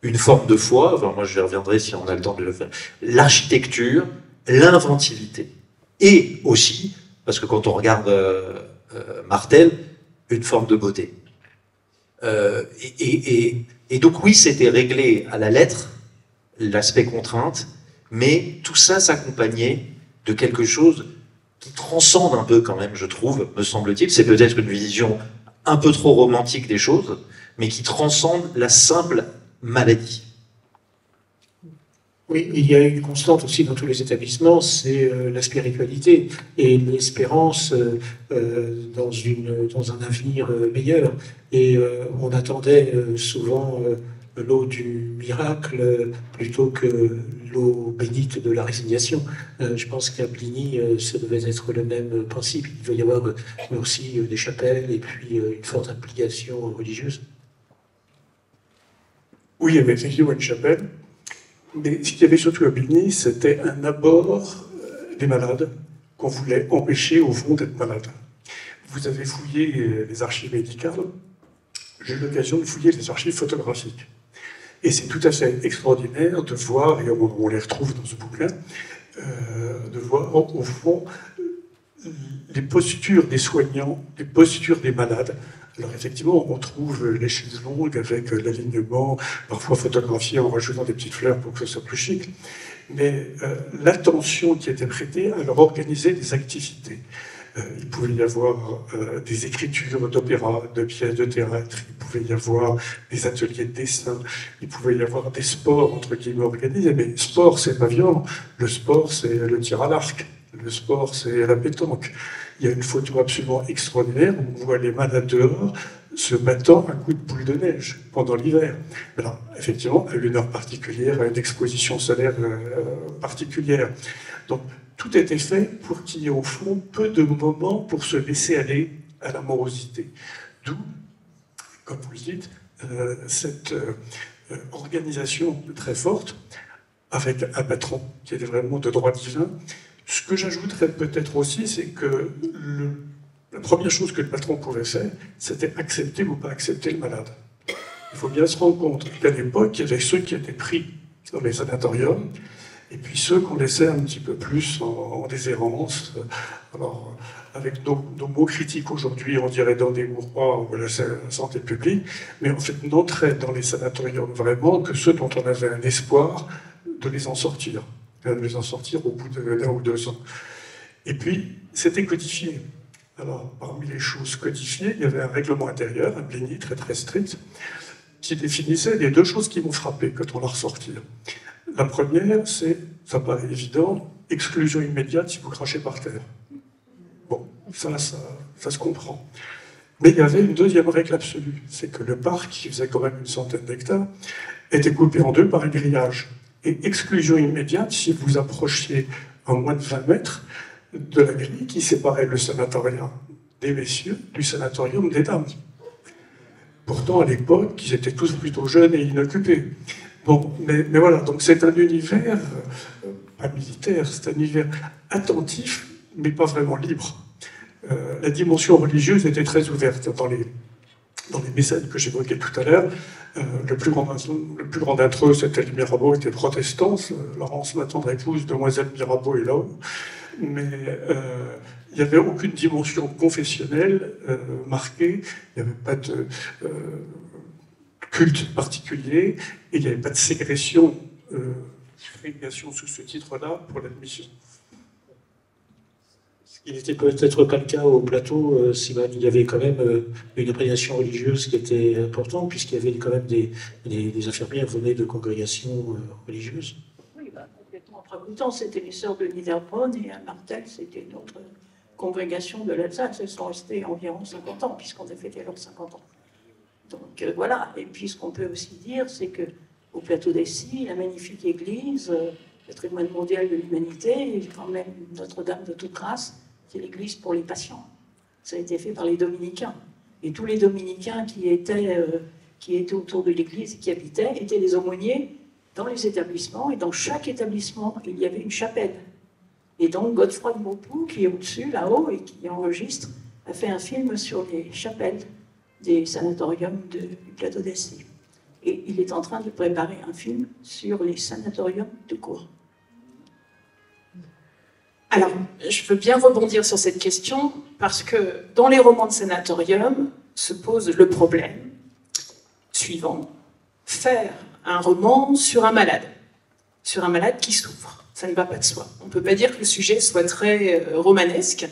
une forme de foi, enfin moi je reviendrai si on a le temps de le faire, l'architecture, l'inventivité. Et aussi, parce que quand on regarde Martel, une forme de beauté. Et donc oui, c'était réglé à la lettre, l'aspect contrainte, mais tout ça s'accompagnait de quelque chose qui transcende un peu quand même, je trouve, me semble-t-il. C'est peut-être une vision un peu trop romantique des choses, mais qui transcende la simple maladie. Oui, il y a une constante aussi dans tous les établissements, c'est la spiritualité et l'espérance dans un avenir meilleur. Et on attendait souvent l'eau du miracle plutôt que l'eau bénite de la résignation. Je pense qu'à Bligny, ça devait être le même principe. Il devait y avoir aussi des chapelles et puis une forte implication religieuse. Oui, il y avait effectivement une chapelle, mais ce qu'il y avait surtout à Bligny, c'était un abord des malades qu'on voulait empêcher au fond d'être malades. Vous avez fouillé les archives médicales, j'ai eu l'occasion de fouiller les archives photographiques. Et c'est tout à fait extraordinaire de voir, et on les retrouve dans ce bouquin, de voir au fond les postures des soignants, les postures des malades. Alors effectivement, on trouve les chaises longues avec l'alignement, parfois photographié en rajoutant des petites fleurs pour que ce soit plus chic. Mais l'attention qui était prêtée à leur organiser des activités. Il pouvait y avoir des écritures d'opéra, de pièces de théâtre, il pouvait y avoir des ateliers de dessin, il pouvait y avoir des sports, entre guillemets, organisés. Mais sport, c'est pas violent. Le sport, c'est le tir à l'arc. Le sport, c'est la pétanque. Il y a une photo absolument extraordinaire où on voit les malades dehors se battant un coup de boule de neige pendant l'hiver. Alors, effectivement, à une heure particulière, à une exposition solaire particulière. Donc, tout était fait pour qu'il y ait au fond peu de moments pour se laisser aller à la morosité. D'où, comme vous le dites, cette organisation très forte avec un patron qui était vraiment de droit divin. Ce que j'ajouterais peut-être aussi, c'est que la première chose que le patron pouvait faire, c'était accepter ou pas accepter le malade. Il faut bien se rendre compte qu'à l'époque, il y avait ceux qui étaient pris dans les sanatoriums, et puis ceux qu'on laissait un petit peu plus en déshérence. Alors, avec nos mots critiques aujourd'hui, on dirait dans des mouroirs ou la santé publique, mais en fait, n'entraient dans les sanatoriums vraiment que ceux dont on avait un espoir de les en sortir. De les en sortir au bout d'1 ou 2 ans. Et puis, c'était codifié. Alors, parmi les choses codifiées, il y avait un règlement intérieur, un Bligny très très strict, qui définissait les 2 choses qui m'ont frappé quand on l'a ressorti. La première, c'est, ça paraît évident, exclusion immédiate si vous crachez par terre. Bon, ça se comprend. Mais il y avait une deuxième règle absolue, c'est que le parc, qui faisait quand même une centaine d'hectares, était coupé en 2 par un grillage. Et exclusion immédiate si vous approchiez à moins de 20 mètres de la grille qui séparait le sanatorium des messieurs du sanatorium des dames. Pourtant, à l'époque, ils étaient tous plutôt jeunes et inoccupés. Bon, mais voilà, donc c'est un univers, pas militaire, c'est un univers attentif, mais pas vraiment libre. La dimension religieuse était très ouverte dans les mécènes que j'évoquais tout à l'heure. Le plus grand d'entre eux, c'était les Mirabeau, étaient protestants. Laurence, ma tendre épouse, demoiselle Mirabeau, est là-haut. Mais il n'y avait aucune dimension confessionnelle marquée. Il n'y avait pas de culte particulier et il n'y avait pas de ségrégation sous ce titre-là pour l'admission. Il n'était peut-être pas le cas au plateau, Simone. Il y avait quand même une appréciation religieuse qui était importante, puisqu'il y avait quand même des infirmières venaient de congrégations religieuses. Oui, complètement. En Praboutan, c'était les sœurs de Niederbronn, et à Martel, c'était notre congrégation de l'Alsace. Elles sont restées environ 50 ans, puisqu'on a fêté leurs 50 ans. Donc voilà. Et puis ce qu'on peut aussi dire, c'est qu'au plateau d'Essy, la magnifique église, patrimoine mondial de l'humanité, et quand même Notre-Dame de toute grâce, c'est l'église pour les patients. Ça a été fait par les dominicains. Et tous les dominicains qui étaient autour de l'église et qui habitaient étaient des aumôniers dans les établissements. Et dans chaque établissement, il y avait une chapelle. Et donc Godefroy de Maupoux, qui est au-dessus, là-haut, et qui enregistre, a fait un film sur les chapelles des sanatoriums du plateau d'Essy. Et il est en train de préparer un film sur les sanatoriums de cours. Alors, je veux bien rebondir sur cette question, parce que dans les romans de sanatorium se pose le problème suivant. Faire un roman sur un malade qui souffre. Ça ne va pas de soi. On ne peut pas dire que le sujet soit très romanesque.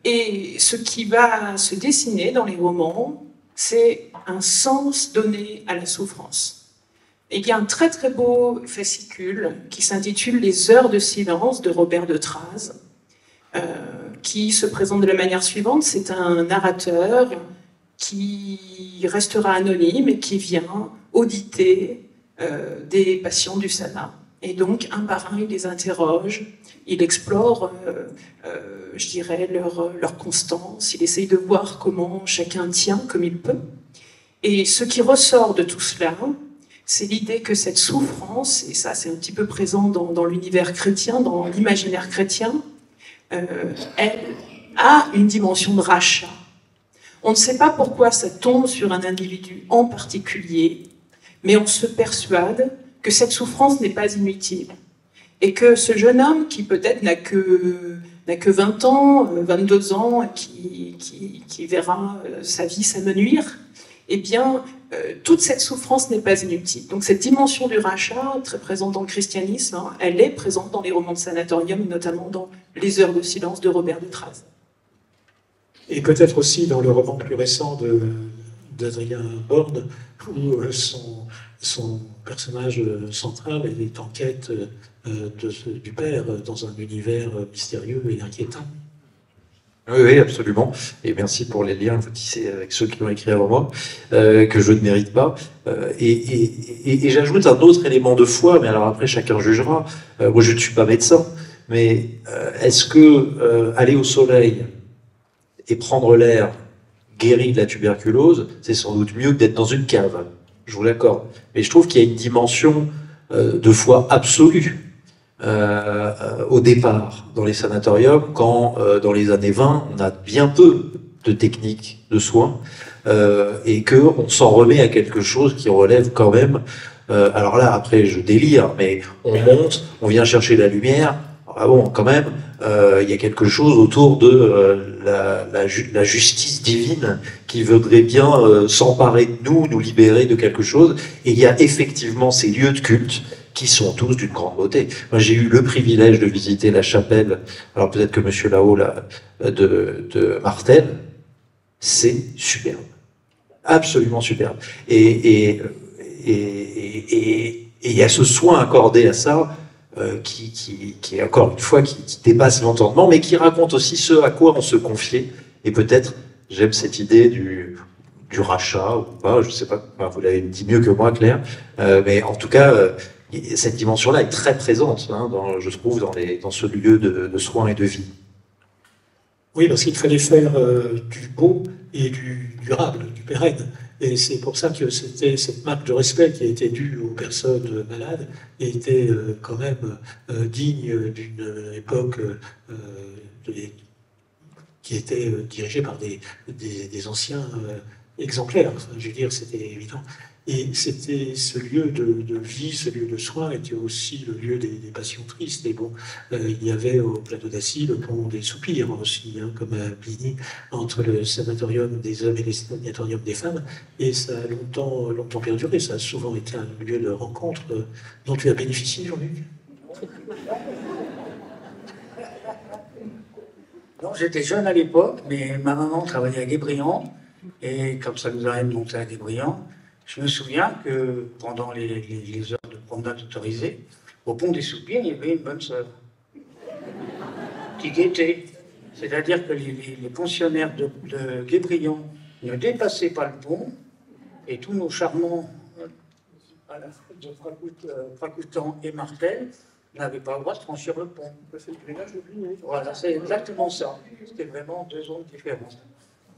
Et ce qui va se dessiner dans les romans, c'est un sens donné à la souffrance. Et il y a un très très beau fascicule qui s'intitule « Les heures de silence » de Robert de Traz, qui se présente de la manière suivante. C'est un narrateur qui restera anonyme et qui vient auditer des patients du Sana. Et donc, un par un, il les interroge, il explore, je dirais, leur constance, il essaye de voir comment chacun tient comme il peut. Et ce qui ressort de tout cela, c'est l'idée que cette souffrance, et ça c'est un petit peu présent dans l'univers chrétien, dans l'imaginaire chrétien, elle a une dimension de rachat. On ne sait pas pourquoi ça tombe sur un individu en particulier, mais on se persuade que cette souffrance n'est pas inutile. Et que ce jeune homme, qui peut-être n'a que 20 ans, 22 ans, qui verra sa vie s'amenuire, eh bien, toute cette souffrance n'est pas inutile. Donc cette dimension du rachat, très présente dans le christianisme, hein, elle est présente dans les romans de sanatorium, notamment dans Les heures de silence de Robert de Traz. Et peut-être aussi dans le roman plus récent d'Adrien Borne, où son personnage central est en quête du père dans un univers mystérieux et inquiétant. Oui, absolument. Et merci pour les liens que vous tissez avec ceux qui l'ont écrit avant moi, que je ne mérite pas. Et j'ajoute un autre élément de foi, mais alors après chacun jugera. Moi je ne suis pas médecin, mais est-ce que aller au soleil et prendre l'air guéri de la tuberculose, c'est sans doute mieux que d'être dans une cave? Je vous l'accorde. Mais je trouve qu'il y a une dimension de foi absolue au départ dans les sanatoriums, quand dans les années 20, on a bien peu de techniques de soins et qu'on s'en remet à quelque chose qui relève quand même. Alors là, après, je délire, mais on monte, on vient chercher la lumière. Ah bon, quand même, il y a quelque chose autour de la justice divine qui voudrait bien s'emparer de nous libérer de quelque chose. Et il y a effectivement ces lieux de culte qui sont tous d'une grande beauté. Moi, j'ai eu le privilège de visiter la chapelle, alors peut-être que Monsieur Lao, là, de Martel, c'est superbe. Absolument superbe. Et il y a ce soin accordé à ça, qui est encore une fois, qui dépasse l'entendement, mais qui raconte aussi ce à quoi on se confiait. Et peut-être, j'aime cette idée du rachat, ou pas, je sais pas, vous l'avez dit mieux que moi, Claire, mais en tout cas, cette dimension-là est très présente, hein, je trouve, dans ce lieu de soins et de vie. Oui, parce qu'il fallait faire du beau et du durable, du pérenne. Et c'est pour ça que c'était cette marque de respect qui a été due aux personnes malades et était quand même digne d'une époque qui était dirigée par des anciens exemplaires. Enfin, je veux dire, c'était évident. Et c'était ce lieu de vie, ce lieu de soins était aussi le lieu des passions tristes. Et bon, il y avait au plateau d'Assy le pont des soupirs aussi, hein, comme à Bligny, entre le sanatorium des hommes et le sanatorium des femmes. Et ça a longtemps perduré. Ça a souvent été un lieu de rencontre dont tu as bénéficié, Jean-Luc. Non, j'étais jeune à l'époque, mais ma maman travaillait à Guébriand, et comme ça nous arrive de monter à Guébriand, je me souviens que pendant les heures de promenade autorisées, au pont des Soupirs, il y avait une bonne sœur qui guettait. C'est-à-dire que les pensionnaires de Guébriand ne dépassaient pas le pont, et tous nos charmants de Fracoutan et Martel n'avaient pas le droit de franchir le pont. C'est le grillage de Pligny. Voilà, c'est exactement ça. C'était vraiment deux zones différentes.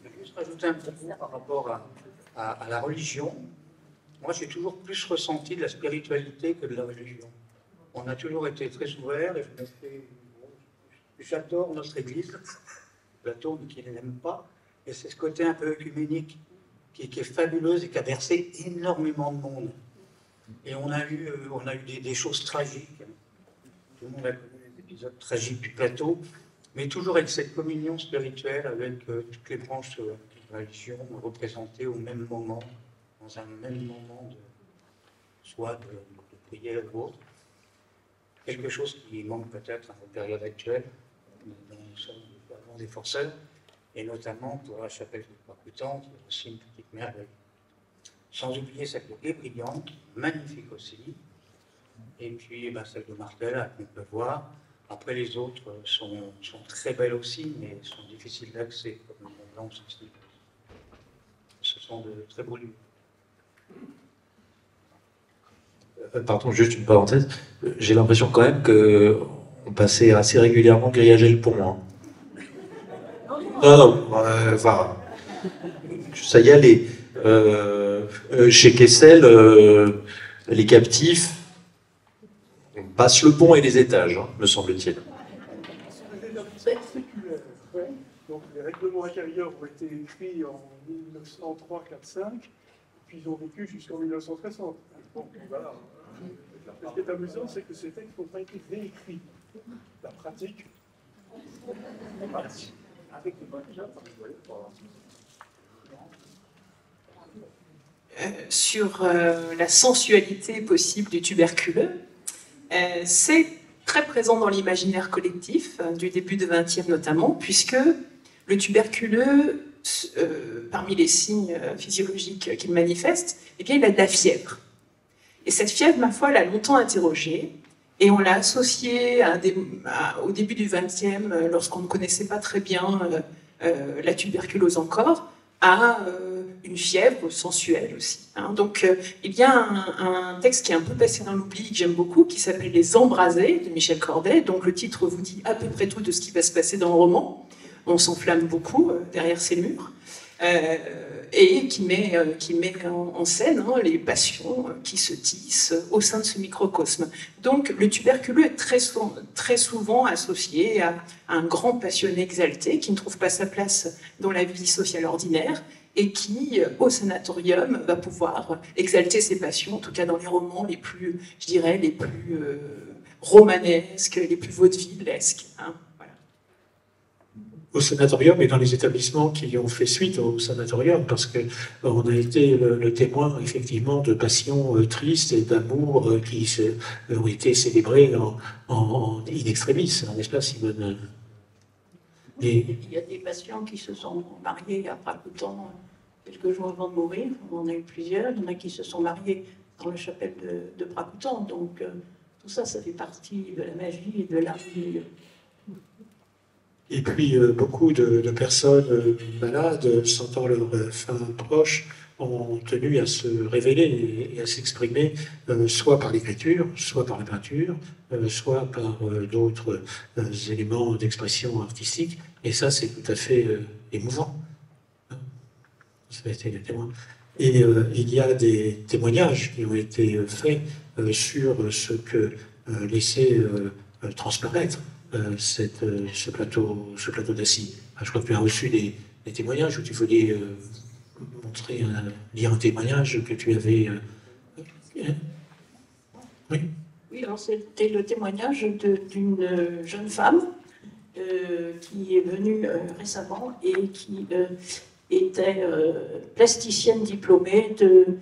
Je vais juste rajouter un petit mot par rapport à la religion. Moi, j'ai toujours plus ressenti de la spiritualité que de la religion. On a toujours été très ouverts, et j'adore notre Église, Platon qui ne l'aime pas, et c'est ce côté un peu œcuménique qui est fabuleuse et qui a versé énormément de monde. Et on a eu des choses tragiques. Tout le monde a connu les épisodes tragiques du plateau, mais toujours avec cette communion spirituelle avec toutes les branches de la religion représentées au même moment, dans un même moment soit de prière ou autre. Quelque chose qui manque peut-être à la période actuelle, dont nous sommes vraiment des forceurs, et notamment pour la chapelle de Fracoutan, qui est aussi une petite merveille. Sans oublier celle de Guébriand, magnifique aussi, et puis celle de Martel, qu'on peut voir. Après, les autres sont très belles aussi, mais sont difficiles d'accès, comme le Mont Blanc aussi. Ce sont de très beaux lieux. Pardon, juste une parenthèse. J'ai l'impression quand même qu'on passait assez régulièrement grillager le pont. Hein. Non, enfin, ça y allait. Chez Kessel, les captifs, on passe le pont et les étages, hein, me semble-t-il. Donc les règlements intérieurs ont été écrits en 1903, 4, 5, puis ils ont vécu jusqu'en 1960. Bon, voilà. Ce qui est amusant, c'est que ces textes n'ont pas été réécrits. La pratique. Sur la sensualité possible du tuberculeux, c'est très présent dans l'imaginaire collectif, du début du XXe notamment, puisque le tuberculeux, parmi les signes physiologiques qu'il manifeste, eh bien, il a de la fièvre. Et cette fièvre, ma foi, l'a longtemps interrogée, et on l'a associée au début du XXe, lorsqu'on ne connaissait pas très bien la tuberculose encore, à une fièvre sensuelle aussi. Hein. Donc, il y a un texte qui est un peu passé dans l'oubli, que j'aime beaucoup, qui s'appelle Les Embrasés, de Michel Corday. Donc, le titre vous dit à peu près tout de ce qui va se passer dans le roman. On s'enflamme beaucoup derrière ces murs. Et qui met en scène les passions qui se tissent au sein de ce microcosme. Donc, le tuberculeux est très souvent associé à un grand passionné exalté qui ne trouve pas sa place dans la vie sociale ordinaire et qui, au sanatorium, va pouvoir exalter ses passions, en tout cas dans les romans les plus, je dirais, les plus romanesques, les plus vaudevillesques. Hein. Au sanatorium et dans les établissements qui ont fait suite au sanatorium, parce que on a été le témoin effectivement de passions tristes et d'amour qui ont été célébrés en in extremis, n'est-ce pas, Simone? Il y a des patients qui se sont mariés à Fracoutan quelques jours avant de mourir. On en a eu plusieurs. Il y en a qui se sont mariés dans la chapelle de Fracoutan. Donc tout ça, ça fait partie de la magie et de l'art du milieu. Et puis, beaucoup de personnes malades, sentant leur fin proche, ont tenu à se révéler et à s'exprimer, soit par l'écriture, soit par la peinture, soit par d'autres éléments d'expression artistique. Et ça, c'est tout à fait émouvant. Ça a été témoin. Et il y a des témoignages qui ont été faits sur ce que laissait transparaître ce plateau d'assis. Je crois que tu as reçu des témoignages où tu voulais lire un témoignage que tu avais. Oui. Oui, alors c'était le témoignage d'une jeune femme qui est venue récemment et qui était plasticienne diplômée de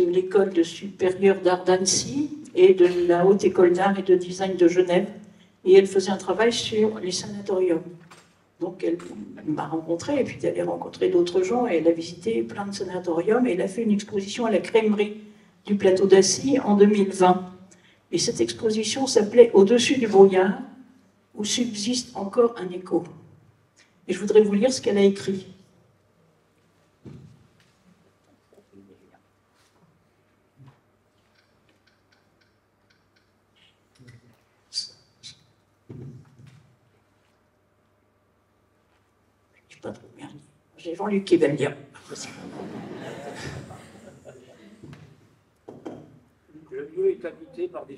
l'école supérieure d'art d'Annecy et de la Haute École d'Art et de Design de Genève. Et elle faisait un travail sur les sanatoriums. Donc elle m'a rencontrée, et puis elle a rencontré d'autres gens, et elle a visité plein de sanatoriums, et elle a fait une exposition à la crèmerie du plateau d'Assy en 2020. Et cette exposition s'appelait « Au-dessus du brouillard, où subsiste encore un écho ». Et je voudrais vous lire ce qu'elle a écrit. Pas trop bien. J'ai Jean-Luc qui va le dire. Le lieu est habité par des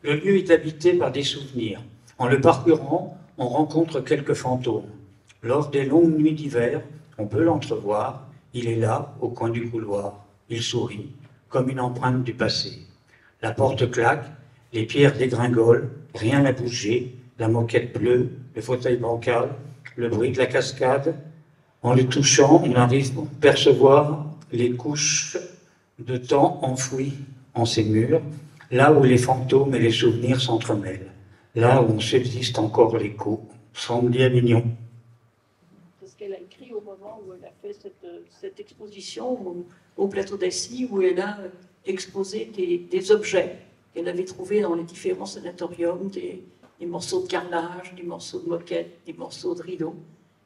Le lieu est habité par des souvenirs. En le parcourant, on rencontre quelques fantômes. Lors des longues nuits d'hiver, on peut l'entrevoir. Il est là, au coin du couloir. Il sourit, comme une empreinte du passé. La porte claque, les pierres dégringolent, rien n'a bougé. La moquette bleue, le fauteuil bancal, le bruit de la cascade. En le touchant, on arrive à percevoir les couches de temps enfouies en ces murs, là où les fantômes et les souvenirs s'entremêlent, là où subsiste encore l'écho. Semble bien mignon. C'est ce qu'elle a écrit au moment où elle a fait cette exposition au plateau d'Assy, où elle a exposé des objets qu'elle avait trouvés dans les différents sanatoriums, des morceaux de carrelage, des morceaux de moquette, des morceaux de rideaux.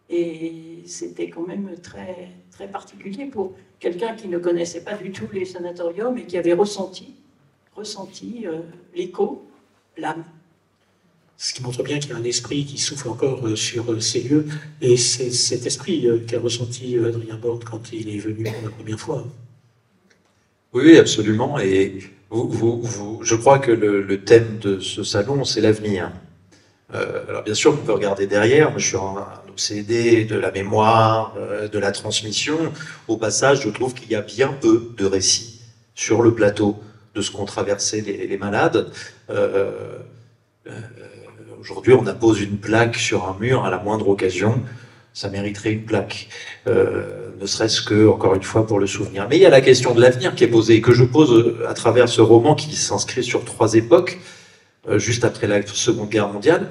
Et c'était quand même très, très particulier pour quelqu'un qui ne connaissait pas du tout les sanatoriums et qui avait ressenti l'écho, l'âme. Ce qui montre bien qu'il y a un esprit qui souffle encore sur ces lieux. Et c'est cet esprit qu'a ressenti Adrien Borne quand il est venu pour la première fois. Oui, absolument. Et je crois que le thème de ce salon, c'est l'avenir. Alors bien sûr, on peut regarder derrière. Moi, je suis un obsédé de la mémoire, de la transmission. Au passage, je trouve qu'il y a bien peu de récits sur le plateau de ce qu'ont traversé les malades. Aujourd'hui, on appose une plaque sur un mur à la moindre occasion. Ça mériterait une plaque, ne serait-ce que, encore une fois, pour le souvenir. Mais il y a la question de l'avenir qui est posée, et que je pose à travers ce roman qui s'inscrit sur 3 époques, juste après la Seconde Guerre mondiale.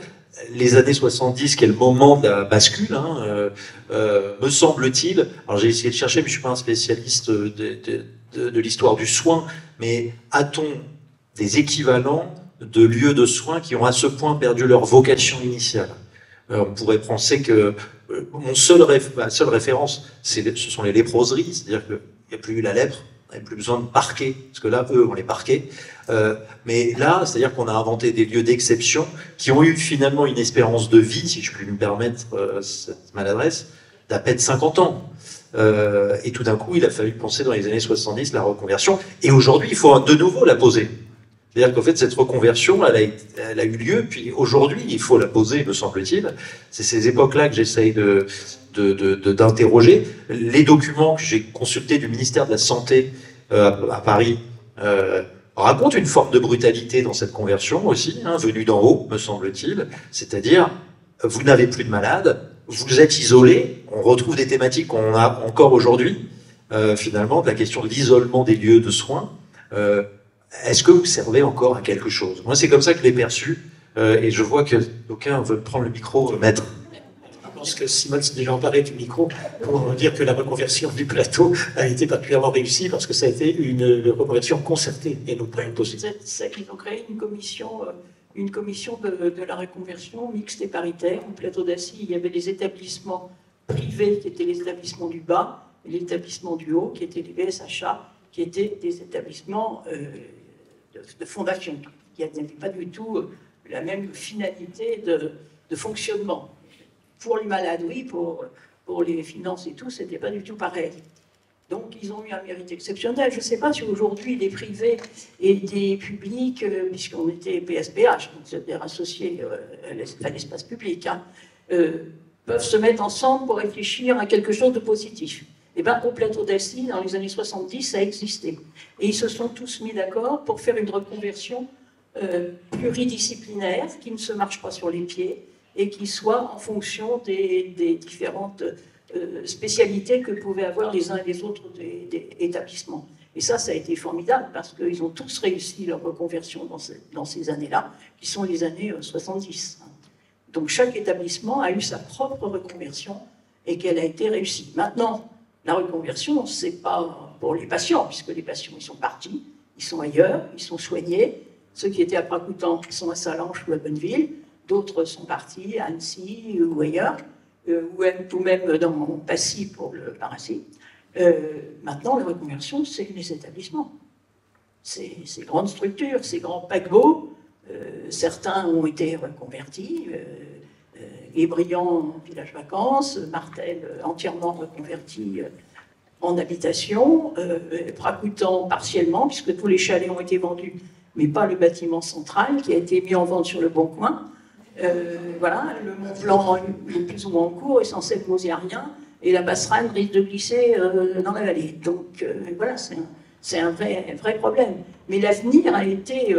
Les années 70, qui est le moment de la bascule, me semble-t-il, alors j'ai essayé de chercher, mais je ne suis pas un spécialiste de l'histoire du soin, mais a-t-on des équivalents de lieux de soins qui ont à ce point perdu leur vocation initiale? On pourrait penser que ma seule référence, ce sont les léproseries, c'est-à-dire qu'il n'y a plus eu la lèpre, on n'avait plus besoin de parquer, parce que là, eux, on les parquait. Mais là, c'est-à-dire qu'on a inventé des lieux d'exception qui ont eu finalement une espérance de vie, si je puis me permettre cette maladresse, d'à peine 50 ans. Et tout d'un coup, il a fallu penser dans les années 70 la reconversion. Et aujourd'hui, il faut de nouveau la poser. C'est-à-dire qu'en fait, cette reconversion, elle a eu lieu, puis aujourd'hui, il faut la poser, me semble-t-il. C'est ces époques-là que j'essaye d'interroger. Les documents que j'ai consultés du ministère de la Santé à Paris racontent une forme de brutalité dans cette conversion aussi, venue d'en haut, me semble-t-il. C'est-à-dire, vous n'avez plus de malades, vous êtes isolés, on retrouve des thématiques qu'on a encore aujourd'hui, finalement, de la question de l'isolement des lieux de soins. Est-ce que vous servez encore à quelque chose? Moi, c'est comme ça que je l'ai perçu, et je vois que d'aucuns veulent prendre le micro, maître. Je pense que Simone s'est déjà emparée du micro pour dire que la reconversion du plateau a été particulièrement réussie parce que ça a été une reconversion concertée et non pas imposée. C'est ça qu'ils ont créé une commission de la reconversion mixte et paritaire. Au plateau d'Assy, il y avait des établissements privés qui étaient les établissements du bas et les établissements du haut qui étaient les VSHA, qui étaient des établissements de fondation, qui n'avaient pas du tout la même finalité de fonctionnement. Pour les malades, oui, pour les finances et tout, c'était pas du tout pareil. Donc, ils ont eu un mérite exceptionnel. Je ne sais pas si aujourd'hui, des privés et des publics, puisqu'on était PSPH, donc c'est-à-dire associés à l'espace public, peuvent se mettre ensemble pour réfléchir à quelque chose de positif. Eh bien, au plateau d'Assy, dans les années 70, ça existait. Et ils se sont tous mis d'accord pour faire une reconversion pluridisciplinaire qui ne se marche pas sur les pieds et qui soit en fonction des différentes spécialités que pouvaient avoir les uns et les autres des établissements. Et ça a été formidable parce qu'ils ont tous réussi leur reconversion dans ces années-là, qui sont les années 70. Donc chaque établissement a eu sa propre reconversion et qu'elle a été réussie. Maintenant, la reconversion, ce n'est pas pour les patients, puisque les patients, ils sont partis, ils sont ailleurs, ils sont soignés. Ceux qui étaient à Pracoutan sont à Salanches ou à Bonneville, d'autres sont partis à Annecy ou ailleurs, ou même dans Passy pour le parasite. Maintenant, la reconversion, c'est les établissements. Ces grandes structures, ces grands paquebots, certains ont été reconvertis, Guébriand, village vacances, Martel, entièrement reconverti en habitation, Pracoutan partiellement, puisque tous les chalets ont été vendus, mais pas le bâtiment central qui a été mis en vente sur le Bon Coin. Voilà, le Mont Blanc est plus ou moins en cours, et sans cette mose, il n'y a rien, et la Basse-Rhône risque de glisser dans la vallée. Donc voilà, c'est un vrai problème. Mais l'avenir a été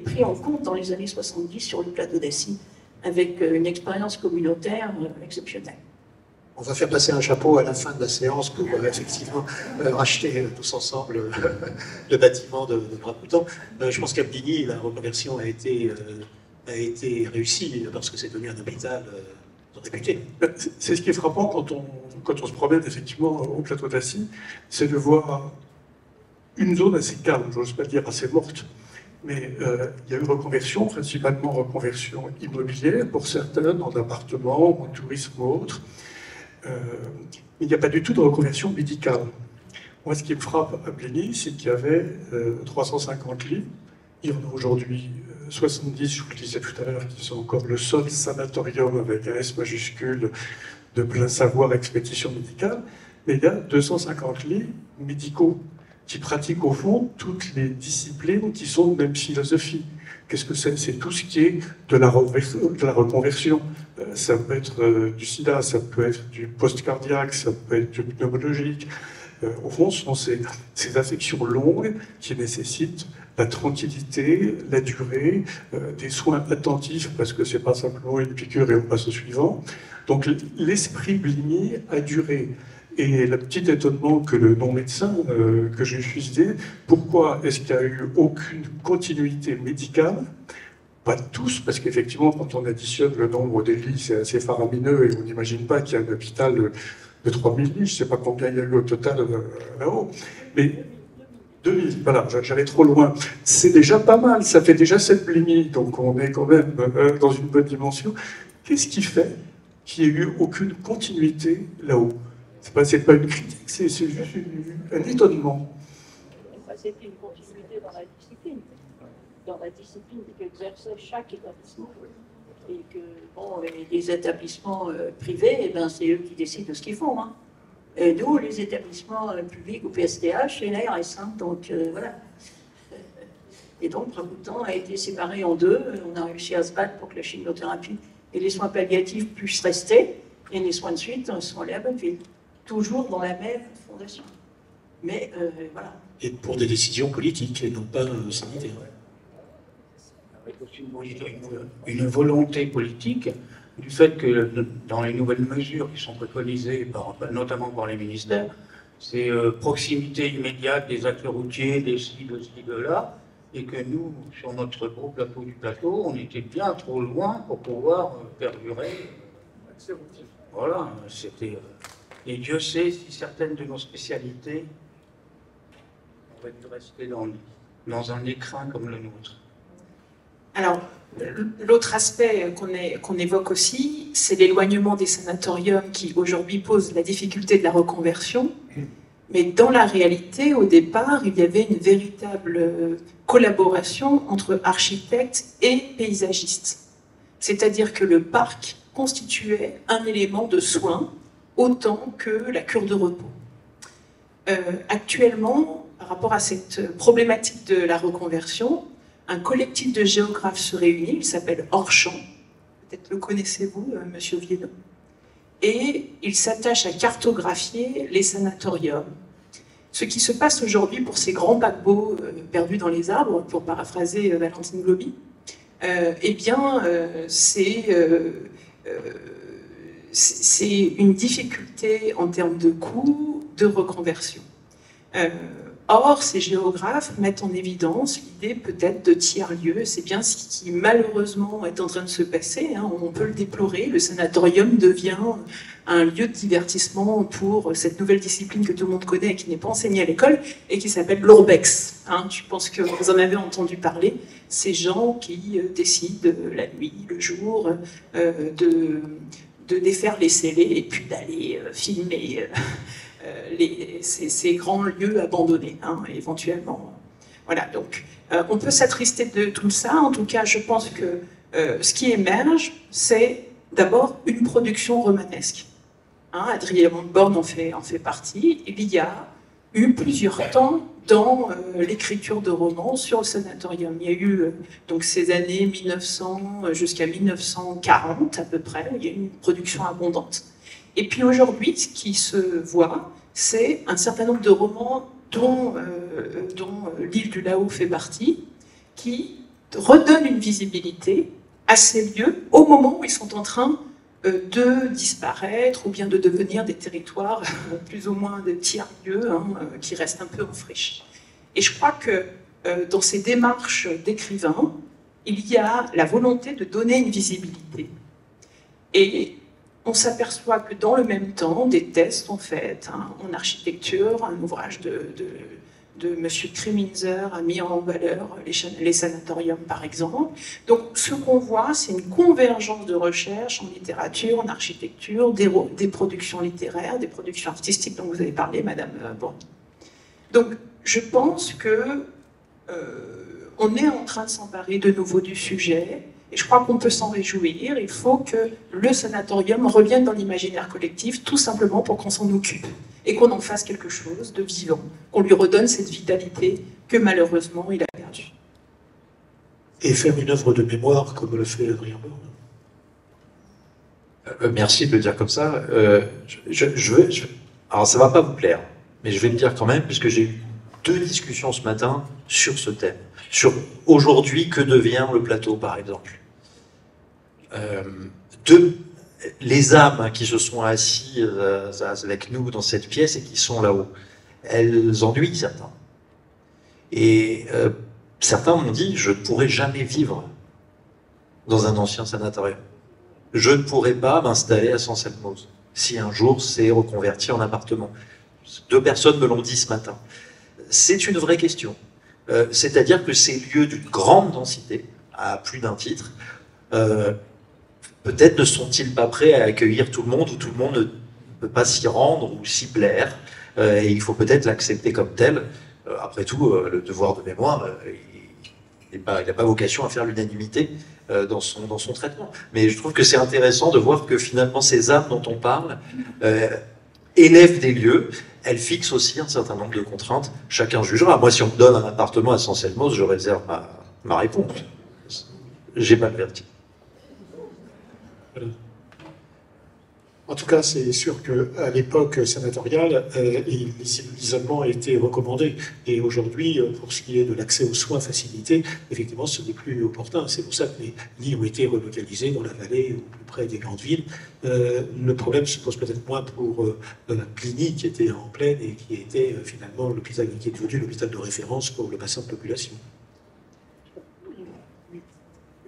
pris en compte dans les années 70 sur le plateau d'Assy, avec une expérience communautaire exceptionnelle. On va faire passer un chapeau à la fin de la séance pour effectivement racheter tous ensemble le bâtiment de Pracoutan. Je pense qu'à Bligny, la reconversion a été réussie parce que c'est devenu un hôpital réputé. C'est ce qui est frappant quand on se promène effectivement au plateau d'Assy, c'est de voir une zone assez calme, j'ose pas dire assez morte. Mais il y a eu reconversion, principalement reconversion immobilière pour certains, en appartements, en tourisme ou autre. Mais il n'y a pas du tout de reconversion médicale. Moi, ce qui me frappe à Bligny, c'est qu'il y avait 350 lits. Il y en a aujourd'hui 70, je vous le disais tout à l'heure, qui sont encore le seul sanatorium avec un S majuscule de plein savoir expédition médicale. Mais il y a 250 lits médicaux qui pratiquent au fond toutes les disciplines qui sont de même philosophie. Qu'est-ce que c'est? C'est tout ce qui est de la reconversion. Ça peut être du sida, ça peut être du post-cardiaque, ça peut être du pneumologique. Au fond, ce sont ces affections longues qui nécessitent la tranquillité, la durée, des soins attentifs, parce que c'est pas simplement une piqûre et on passe au suivant. Donc l'esprit Bligny a duré. Et le petit étonnement que le non-médecin que j'ai suscité, pourquoi est-ce qu'il n'y a eu aucune continuité médicale? Pas tous, parce qu'effectivement, quand on additionne le nombre des lits, c'est assez faramineux et on n'imagine pas qu'il y a un hôpital de 3000 lits, je ne sais pas combien il y a eu au total là-haut. Mais 2000, voilà, j'allais trop loin. C'est déjà pas mal, ça fait déjà 7 Bligny, donc on est quand même dans une bonne dimension. Qu'est-ce qui fait qu'il n'y ait eu aucune continuité là-haut? C'est pas une critique, c'est juste un étonnement. C'était une continuité dans la discipline qu'exerçait chaque établissement. Et que, bon, les établissements privés, eh ben, c'est eux qui décident de ce qu'ils font. Hein. Et nous, les établissements publics ou PSTH, c'est l'ARS. Hein, donc, voilà. Et donc, Pracoutan a été séparé en deux. On a réussi à se battre pour que la chimiothérapie et les soins palliatifs puissent rester. Et les soins de suite sont allés à Bonneville. Toujours dans la même fondation. Mais voilà. Et pour des décisions politiques et non pas sanitaires. Avec aussi une volonté politique du fait que dans les nouvelles mesures qui sont préconisées, notamment par les ministères, c'est proximité immédiate des axes routiers, des ci, de là, et que nous, sur notre gros plateau du plateau, on était bien trop loin pour pouvoir perdurer. Voilà, c'était... Et Dieu sait si certaines de nos spécialités auraient dû rester dans un écrin comme le nôtre. Alors, l'autre aspect qu'on évoque aussi, c'est l'éloignement des sanatoriums qui aujourd'hui pose la difficulté de la reconversion. Mais dans la réalité, au départ, il y avait une véritable collaboration entre architectes et paysagistes. C'est-à-dire que le parc constituait un élément de soin autant que la cure de repos. Actuellement, par rapport à cette problématique de la reconversion, un collectif de géographes se réunit, il s'appelle Hors-Champ, peut-être le connaissez-vous, monsieur Viennot, et il s'attache à cartographier les sanatoriums. Ce qui se passe aujourd'hui pour ces grands paquebots perdus dans les arbres, pour paraphraser Valentine Globy, eh bien, c'est une difficulté en termes de coûts de reconversion. Or, ces géographes mettent en évidence l'idée peut-être de tiers-lieux. C'est bien ce qui malheureusement est en train de se passer. Hein. On peut le déplorer. Le sanatorium devient un lieu de divertissement pour cette nouvelle discipline que tout le monde connaît et qui n'est pas enseignée à l'école et qui s'appelle l'urbex. Hein. Je pense que vous en avez entendu parler. Ces gens qui décident la nuit, le jour, de défaire les scellés et puis d'aller filmer ces grands lieux abandonnés, hein, éventuellement. Voilà, donc on peut s'attrister de tout ça. En tout cas, je pense que ce qui émerge, c'est d'abord une production romanesque. Hein, Adrien Montborn en fait partie. Il y a eu plusieurs temps dans l'écriture de romans sur le sanatorium. Il y a eu donc ces années 1900 jusqu'à 1940 à peu près, il y a eu une production abondante. Et puis aujourd'hui, ce qui se voit, c'est un certain nombre de romans dont L'île du Laou fait partie, qui redonnent une visibilité à ces lieux au moment où ils sont en train de disparaître ou bien de devenir des territoires plus ou moins de tiers-lieux, hein, qui restent un peu en friche. Et je crois que dans ces démarches d'écrivains, il y a la volonté de donner une visibilité. Et on s'aperçoit que dans le même temps, des thèses sont faites, hein, en architecture. Un ouvrage de M. Kreminzer a mis en valeur les sanatoriums, par exemple. Donc, ce qu'on voit, c'est une convergence de recherche en littérature, en architecture, des productions littéraires, des productions artistiques dont vous avez parlé, Madame Bourdi. Donc, je pense que on est en train de s'emparer de nouveau du sujet. Et je crois qu'on peut s'en réjouir. Il faut que le sanatorium revienne dans l'imaginaire collectif, tout simplement pour qu'on s'en occupe et qu'on en fasse quelque chose de vivant, qu'on lui redonne cette vitalité que malheureusement il a perdue. Et faire une œuvre de mémoire comme le fait Adrien Born. Merci de le dire comme ça. Alors ça va pas vous plaire, mais je vais le dire quand même, puisque j'ai eu 2 discussions ce matin sur ce thème. Sur aujourd'hui, que devient le plateau, par exemple. Les âmes qui se sont assises avec nous dans cette pièce et qui sont là-haut, elles ennuient certains. Et certains m'ont dit, je ne pourrai jamais vivre dans un ancien sanatorium. Je ne pourrai pas m'installer à Saint-Selmoz si un jour c'est reconverti en appartement. 2 personnes me l'ont dit ce matin. C'est une vraie question. C'est-à-dire que ces lieux d'une grande densité, à plus d'un titre, peut-être ne sont-ils pas prêts à accueillir tout le monde, ou tout le monde ne peut pas s'y rendre ou s'y plaire, et il faut peut-être l'accepter comme tel. Après tout, le devoir de mémoire, il n'a pas vocation à faire l'unanimité dans son traitement. Mais je trouve que c'est intéressant de voir que finalement ces âmes dont on parle élèvent des lieux. Elle fixe aussi un certain nombre de contraintes. Chacun jugera. Moi, si on me donne un appartement à Saint-Selmoz, je réserve ma réponse. J'ai pas le vertige. Voilà. En tout cas, c'est sûr qu'à l'époque sénatoriale, l'isolement a été recommandé. Et aujourd'hui, pour ce qui est de l'accès aux soins facilités, effectivement, ce n'est plus opportun. C'est pour ça que les lits ont été relocalisés dans la vallée, ou plus près des grandes villes. Le problème se pose peut-être moins pour Cluny, qui était en plaine et qui était finalement l'hôpital qui est devenu l'hôpital de référence pour le bassin de population.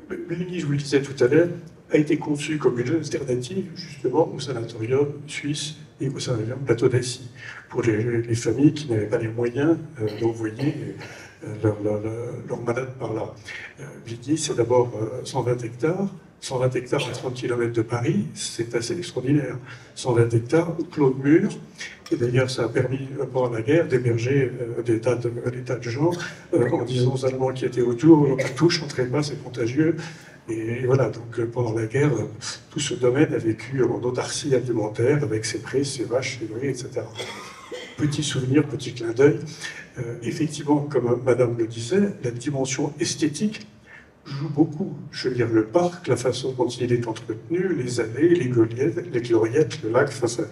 Cluny, je vous le disais tout à l'heure, a été conçu comme une alternative justement au sanatorium suisse et au sanatorium Plateau d'Assy, pour les familles qui n'avaient pas les moyens d'envoyer leurs malades par là. Vigny, c'est d'abord 120 hectares. 120 hectares à 30 km de Paris, c'est assez extraordinaire. 120 hectares, clos de murs. Et d'ailleurs, ça a permis, pendant la guerre, d'héberger des tas de gens en disant aux Allemands qui étaient autour, on touche, entrez pas, c'est contagieux. Et voilà, donc pendant la guerre, tout ce domaine a vécu en autarcie alimentaire, avec ses prés, ses vaches, ses brebis, etc. Petit souvenir, petit clin d'œil. Effectivement, comme Madame le disait, la dimension esthétique joue beaucoup. Je veux dire, le parc, la façon dont il est entretenu, les allées, les gloriettes, le lac, enfin,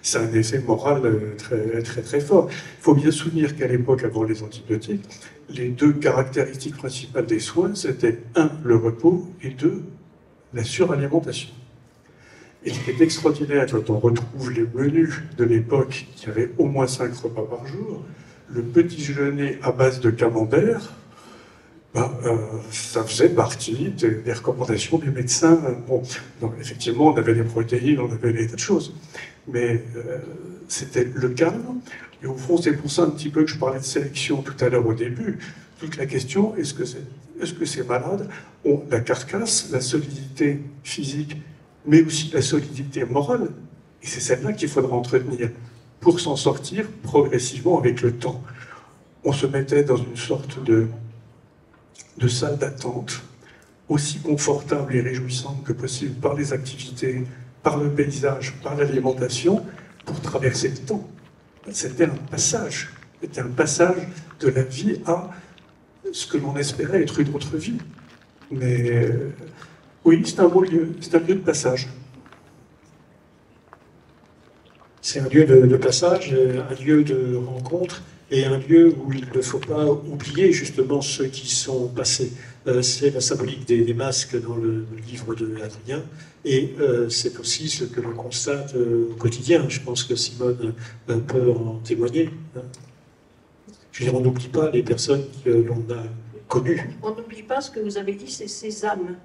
c'est un effet moral très, très, très fort. Il faut bien se souvenir qu'à l'époque, avant les antibiotiques, les 2 caractéristiques principales des soins, c'était 1, le repos, et 2, la suralimentation. Et ce qui est extraordinaire quand on retrouve les menus de l'époque, qui avaient au moins 5 repas par jour, le petit déjeuner à base de camembert, ça faisait partie des recommandations des médecins. Bon, donc, effectivement, on avait des protéines, on avait des tas de choses. Mais c'était le calme. Et au fond, c'est pour ça un petit peu que je parlais de sélection tout à l'heure au début. Toute la question, est-ce que ces malades ont la carcasse, la solidité physique, mais aussi la solidité morale? Et c'est celle-là qu'il faudra entretenir pour s'en sortir progressivement avec le temps. On se mettait dans une sorte de salle d'attente, aussi confortable et réjouissante que possible par les activités, par le paysage, par l'alimentation, pour traverser le temps. C'était un passage de la vie à ce que l'on espérait être une autre vie. Mais oui, c'est un beau lieu, c'est un lieu de passage. C'est un lieu de passage, un lieu de rencontre et un lieu où il ne faut pas oublier justement ceux qui sont passés. C'est la symbolique des masques dans le livre de Adrien et c'est aussi ce que l'on constate au quotidien. Je pense que Simone peut en témoigner. Je veux dire, on n'oublie pas les personnes que l'on a connues. On n'oublie pas ce que vous avez dit, c'est ces âmes.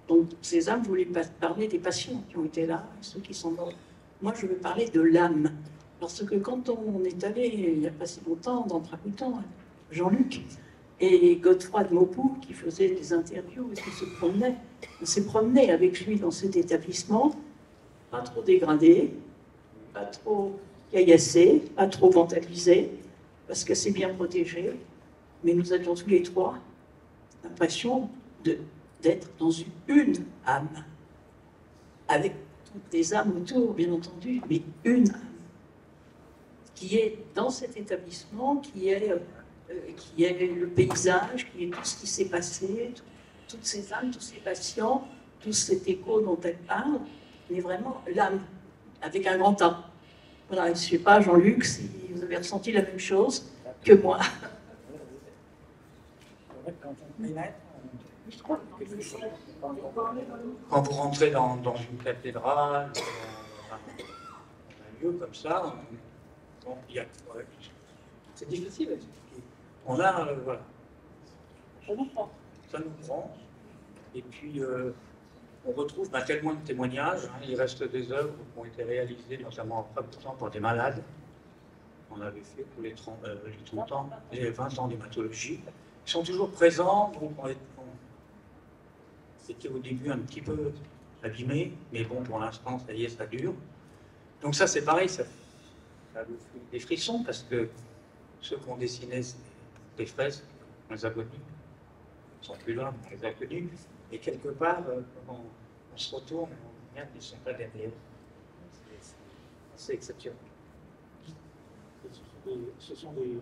Donc ces âmes, vous voulez parler des patients qui ont été là, ceux qui sont morts. Moi, je veux parler de l'âme. Parce que quand on est allé, il n'y a pas si longtemps, dans Tracoutan, Jean-Luc et Godefroy de Maupoux, qui faisaient des interviews et qui se promenaient, on s'est promené avec lui dans cet établissement, pas trop dégradé, pas trop caillassé, pas trop vandalisé, parce que c'est bien protégé. Mais nous avions tous les trois l'impression d'être dans une âme, avec toutes les âmes autour, bien entendu, mais une âme qui est dans cet établissement, qui est le paysage, qui est tout ce qui s'est passé, toutes ces âmes, tous ces patients, tout cet écho dont elle parle, mais vraiment l'âme, avec un grand A. Voilà, je ne sais pas, Jean-Luc, si vous avez ressenti la même chose que moi. Quand vous rentrez dans une cathédrale, dans un lieu comme ça, bon, c'est difficile à expliquer. On a, voilà. Ça nous prend. Et puis, on retrouve tellement de témoignages. Il reste des œuvres qui ont été réalisées, notamment en Tracoutan pour des malades. On avait fait pour les 30 ans, les 20 ans d'hématologie. Ils sont toujours présents. Donc c'était au début un petit peu abîmé, mais bon, pour l'instant, ça y est, ça dure. Donc ça, c'est pareil, ça vous fait des frissons, parce que ceux qu'on dessinait, c'est des fresques, on les a connus. Ils ne sont plus là, on les a connus. Et quelque part, on se retourne, on regarde, ils ne sont pas derrière. C'est exceptionnel. Ce sont des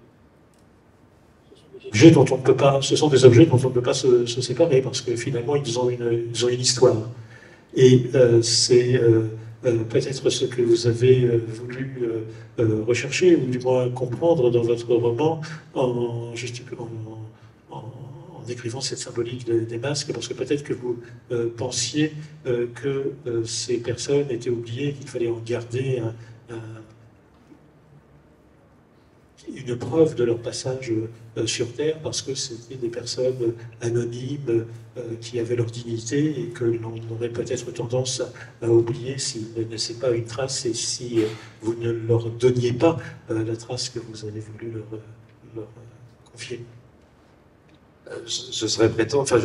objets dont on ne peut pas se séparer, parce que finalement, ils ont une histoire. Et c'est peut-être ce que vous avez voulu rechercher, ou du moins comprendre dans votre roman, en décrivant cette symbolique des masques, parce que peut-être que vous pensiez que ces personnes étaient oubliées, qu'il fallait en garder une preuve de leur passage sur Terre, parce que c'était des personnes anonymes qui avaient leur dignité et que l'on aurait peut-être tendance à oublier s'ils ne laissaient pas une trace et si vous ne leur donniez pas la trace que vous avez voulu leur confier. Ce serait prétendre... Enfin,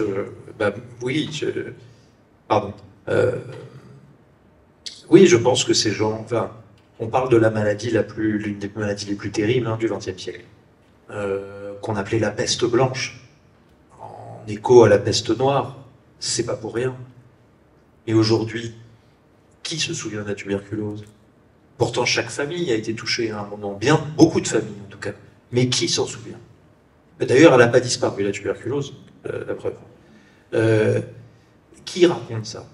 pardon. Oui, je pense que ces gens... Enfin, on parle de la maladie l'une des maladies les plus terribles du XXe siècle, qu'on appelait la peste blanche, en écho à la peste noire. C'est pas pour rien. Et aujourd'hui, qui se souvient de la tuberculose? Pourtant, chaque famille a été touchée à un moment, beaucoup de familles en tout cas. Mais qui s'en souvient? D'ailleurs, elle n'a pas disparu, la tuberculose, la preuve. Qui raconte ça?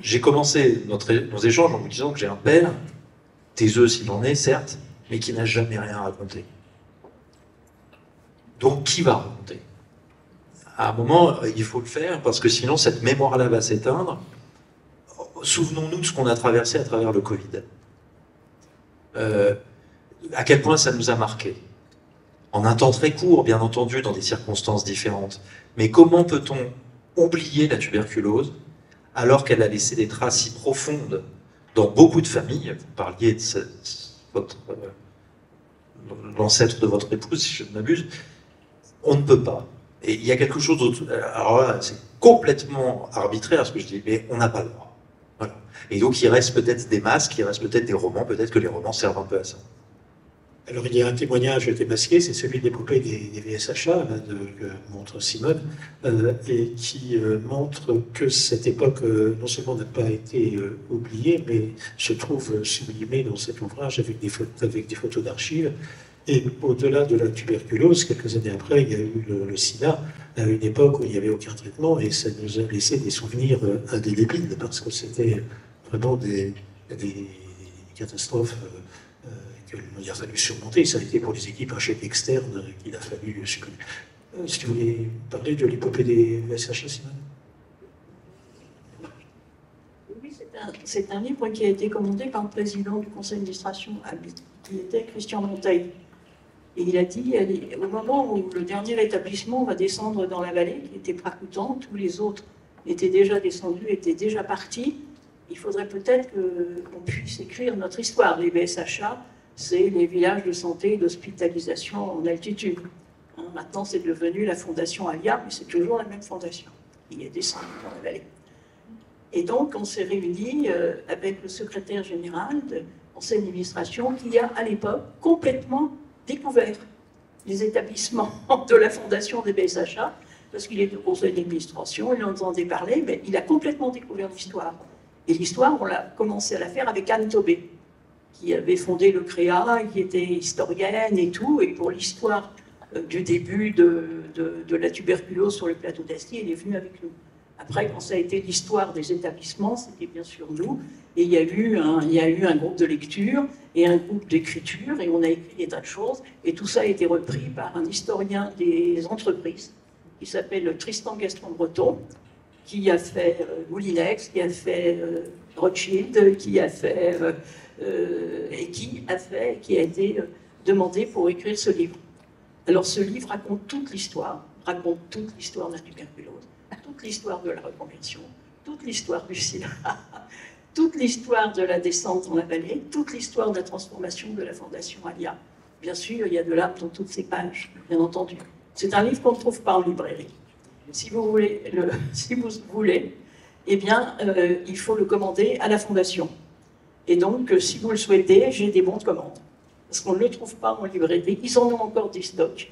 J'ai commencé nos échanges en vous disant que j'ai un père, taiseux s'il en est, certes, mais qui n'a jamais rien raconté. Donc, qui va raconter? À un moment, il faut le faire, parce que sinon, cette mémoire-là va s'éteindre. Souvenons-nous de ce qu'on a traversé à travers le Covid. à quel point ça nous a marqué. En un temps très court, bien entendu, dans des circonstances différentes. Mais comment peut-on oublier la tuberculose alors qu'elle a laissé des traces si profondes dans beaucoup de familles? Vous parliez de l'ancêtre de votre épouse, si je ne m'abuse. On ne peut pas. Et il y a quelque chose d'autre. Alors là, c'est complètement arbitraire ce que je dis, mais on n'a pas le droit. Voilà. Et donc il reste peut-être des masques, il reste peut-être des romans, peut-être que les romans servent un peu à ça. Alors il y a un témoignage démasqué, c'est celui de l'épopée des VSHA, là, que montre Simone, et qui montre que cette époque non seulement n'a pas été oubliée, mais se trouve sublimée dans cet ouvrage avec des photos d'archives. Et au-delà de la tuberculose, quelques années après, il y a eu le sida, à une époque où il n'y avait aucun traitement, et ça nous a laissé des souvenirs indélébiles, parce que c'était vraiment des catastrophes qu'il a fallu surmonter. Ça a été pour les équipes un chèque externe qu'il a fallu supprimer. Est-ce que vous voulez parler de l'épopée des VSHA, Simone? Oui, c'est un livre qui a été commandé par le président du conseil d'administration, qui était Christian Monteil. Et il a dit, au moment où le dernier établissement va descendre dans la vallée, qui était Pracoutan, tous les autres étaient déjà descendus, étaient déjà partis, il faudrait peut-être qu'on puisse écrire notre histoire. Les VSHA, c'est les villages de santé et d'hospitalisation en altitude. Maintenant, c'est devenu la fondation Alia, mais c'est toujours la même fondation qui est descendue dans la vallée. Et donc, on s'est réunis avec le secrétaire général de conseil d'administration qui a, à l'époque, complètement découvert les établissements de la fondation des BSHA, parce qu'il est au conseil d'administration, il en entendait parler, mais il a complètement découvert l'histoire. Et l'histoire, on l'a commencé à la faire avec Anne Tobé, qui avait fondé le CREA, qui était historienne et tout, et pour l'histoire du début de la tuberculose sur le plateau d'Asti, elle est venue avec nous. Après, quand ça a été l'histoire des établissements, c'était bien sûr nous, et il y a eu un groupe de lecture et un groupe d'écriture, et on a écrit des tas de choses, et tout ça a été repris par un historien des entreprises, qui s'appelle Tristan Gaston-Breton, qui a fait Moulinex, qui a fait Rothschild, qui a été demandé pour écrire ce livre. Alors ce livre raconte toute l'histoire de la tuberculose, toute l'histoire de la reconversion, toute l'histoire du sida, toute l'histoire de la descente dans la vallée, toute l'histoire de la transformation de la fondation Alia. Bien sûr, il y a de l'âme dans toutes ces pages, bien entendu. C'est un livre qu'on ne trouve pas en librairie. Si vous voulez, eh bien, il faut le commander à la fondation. Et donc, si vous le souhaitez, j'ai des bons de commande. Parce qu'on ne le trouve pas en librairie. Ils en ont encore des stocks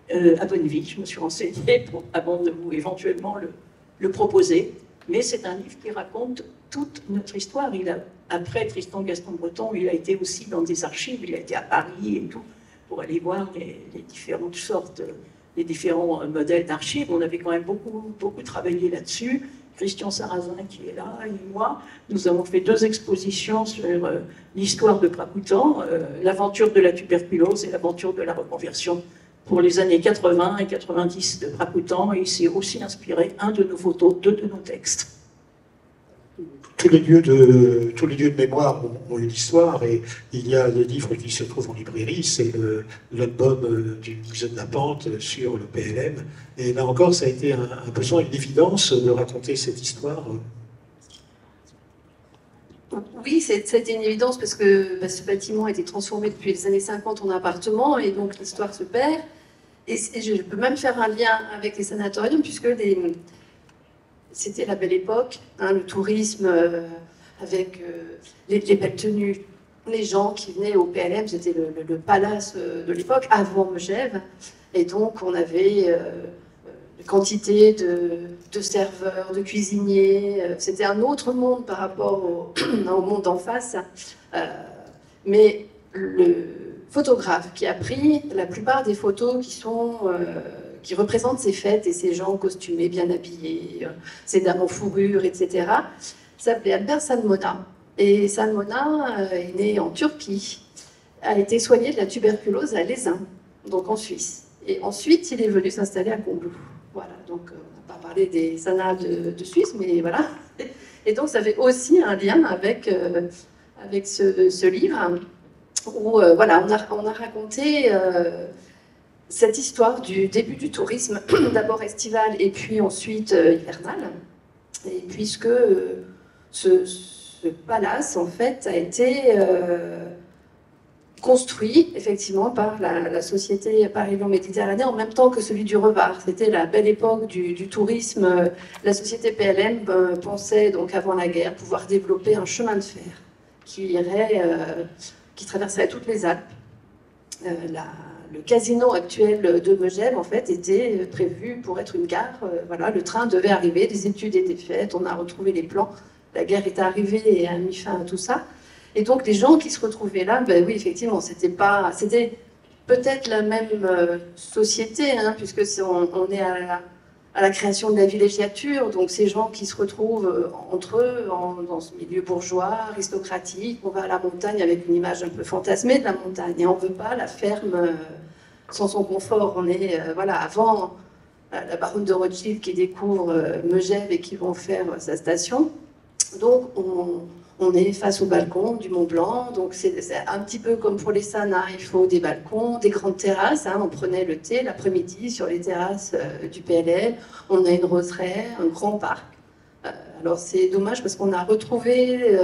à Bonneville. Je me suis renseignée avant de vous éventuellement le proposer. Mais c'est un livre qui raconte toute notre histoire. Après Tristan Gaston-Breton, il a été aussi dans des archives. Il a été à Paris et tout, pour aller voir les différentes sortes, les différents modèles d'archives. On avait quand même beaucoup travaillé là-dessus. Christian Sarrazin qui est là, et moi, nous avons fait 2 expositions sur l'histoire de Pracoutan, l'aventure de la tuberculose et l'aventure de la reconversion pour les années 80 et 90 de Pracoutan, et il s'est aussi inspiré, de nos photos, 2 de nos textes. Tous les lieux de mémoire ont une histoire, et il y a des livres qui se trouvent en librairie, c'est l'album du musée de la Pente sur le PLM, et là encore ça a été un besoin, une évidence de raconter cette histoire. Oui, c'était une évidence parce que ce bâtiment a été transformé depuis les années 50 en appartement, et donc l'histoire se perd, et je peux même faire un lien avec les sanatoriums, puisque c'était la belle époque, le tourisme avec les belles tenues. Les gens qui venaient au PLM, c'était le palace de l'époque, avant Megève. Et donc, on avait une quantité de serveurs, de cuisiniers. C'était un autre monde par rapport au monde d'en face. Mais le photographe qui a pris la plupart des photos qui représentent ces fêtes et ces gens costumés, bien habillés, ces dames en fourrure, etc., s'appelait Albert Salmona. Et Salmona est né en Turquie, a été soigné de la tuberculose à Lézin, donc en Suisse. Et ensuite, il est venu s'installer à Combloux. Voilà, donc on n'a pas parlé des sanas de Suisse, mais voilà. Et donc, ça fait aussi un lien avec ce livre. où voilà, on a raconté cette histoire du début du tourisme, d'abord estival et puis ensuite hivernal. Et puisque ce palace, en fait, a été construit effectivement par la société Paris-Lyon-Méditerranée en même temps que celui du Revard. C'était la belle époque du tourisme. La société PLM pensait donc avant la guerre pouvoir développer un chemin de fer qui traverserait toutes les Alpes. Le casino actuel de Megève en fait était prévu pour être une gare. Voilà, le train devait arriver, les études étaient faites, on a retrouvé les plans. La guerre est arrivée et a mis fin à tout ça. Et donc les gens qui se retrouvaient là, ben oui, effectivement, c'était peut-être la même société, hein, puisque on est à la création de la villégiature, donc ces gens qui se retrouvent entre eux dans ce milieu bourgeois, aristocratique, on va à la montagne avec une image un peu fantasmée de la montagne, et on ne veut pas la ferme sans son confort. On est voilà, avant la baronne de Rothschild qui découvre Megève et qui vont faire sa station. Donc on est face au balcon du Mont Blanc, donc c'est un petit peu comme pour les saunas, il faut des balcons, des grandes terrasses, hein. On prenait le thé l'après-midi sur les terrasses du PLL, on a une roseraie, un grand parc. Alors c'est dommage parce qu'on a retrouvé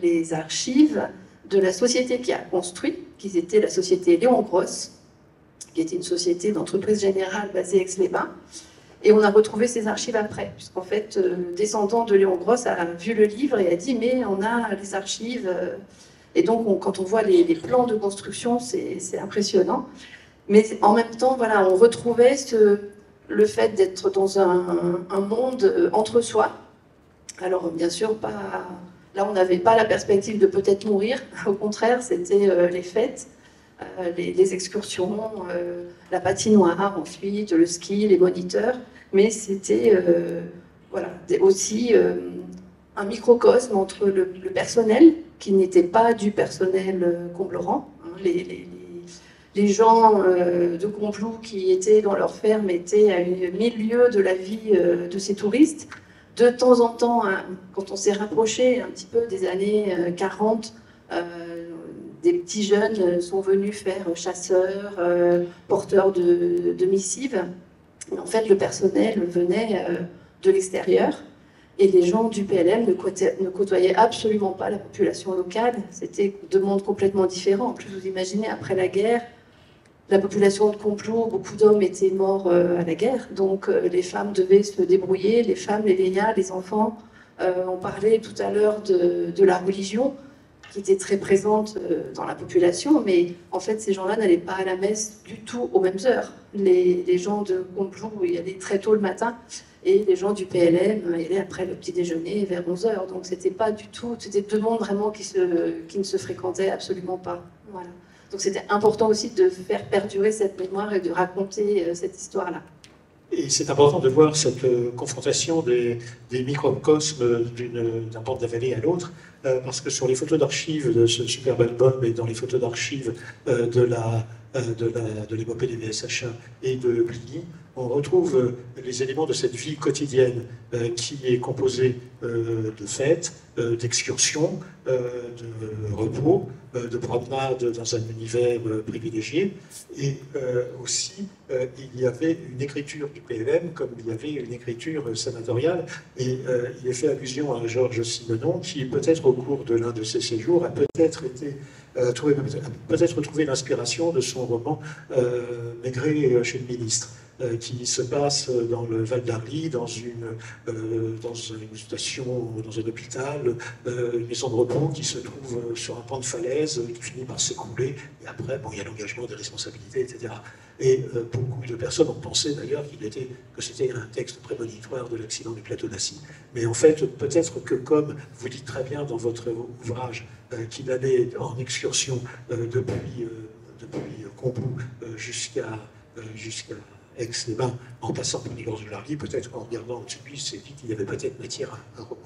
les archives de la société qui a construit, qui était la société Léon Gross, qui était une société d'entreprise générale basée à Aix-les-Bains. Et on a retrouvé ces archives après, puisqu'en fait, le descendant de Léon Gross a vu le livre et a dit « mais on a les archives ». Et donc, quand on voit les plans de construction, c'est impressionnant. Mais en même temps, voilà, on retrouvait le fait d'être dans un monde entre soi. Alors, bien sûr, là, on n'avait pas la perspective de peut-être mourir. Au contraire, c'était les fêtes. Les excursions, la patinoire ensuite, le ski, les moniteurs, mais c'était voilà, aussi un microcosme entre le personnel, qui n'était pas du personnel Combleran. Les gens de Combloux qui étaient dans leur ferme étaient à 1000 lieues de la vie de ces touristes. De temps en temps, hein, quand on s'est rapproché un petit peu des années 40, des petits jeunes sont venus faire chasseurs, porteurs de missives. Mais en fait, le personnel venait de l'extérieur et les gens du PLM ne côtoyaient absolument pas la population locale. C'était deux mondes complètement différents. En plus, vous imaginez, après la guerre, la population de Combloux, beaucoup d'hommes étaient morts à la guerre. Donc, les femmes devaient se débrouiller, les femmes, les vieillards, les enfants. On parlait tout à l'heure de la religion, qui était très présente dans la population, mais en fait, ces gens-là n'allaient pas à la messe du tout aux mêmes heures. Les gens de Combloux y allaient très tôt le matin, et les gens du PLM y allaient après le petit déjeuner vers 11h. Donc, c'était pas du tout, c'était deux mondes vraiment qui ne se fréquentaient absolument pas. Voilà. Donc, c'était important aussi de faire perdurer cette mémoire et de raconter cette histoire-là. Et c'est important de voir cette confrontation des microcosmes d'un port de la vallée à l'autre, parce que sur les photos d'archives de ce superbe album et dans les photos d'archives de l'épopée des VSH1 et de Bligny, on retrouve les éléments de cette vie quotidienne qui est composée de fêtes, d'excursions, de repos, de promenades dans un univers privilégié. Et aussi, il y avait une écriture du PLM comme il y avait une écriture sénatoriale. Et il est fait allusion à Georges Simenon qui, peut-être au cours de l'un de ses séjours, a peut-être trouvé l'inspiration de son roman Maigret chez le ministre, qui se passe dans le Val d'Arly, dans une station, dans un hôpital, une maison de repos qui se trouve sur un pan de falaise, qui finit par s'écrouler, et après, bon, il y a l'engagement des responsabilités, etc. Et beaucoup de personnes ont pensé d'ailleurs que c'était un texte prémonitoire de l'accident du plateau d'Assy. Mais en fait, peut-être que comme vous dites très bien dans votre ouvrage qu'il allait en excursion depuis Combloux jusqu'à Aix-les-Bains, en passant par les gorges de l'Arly, peut-être qu'en regardant au-dessus de lui, il s'est dit qu'il y avait peut-être matière à un roman.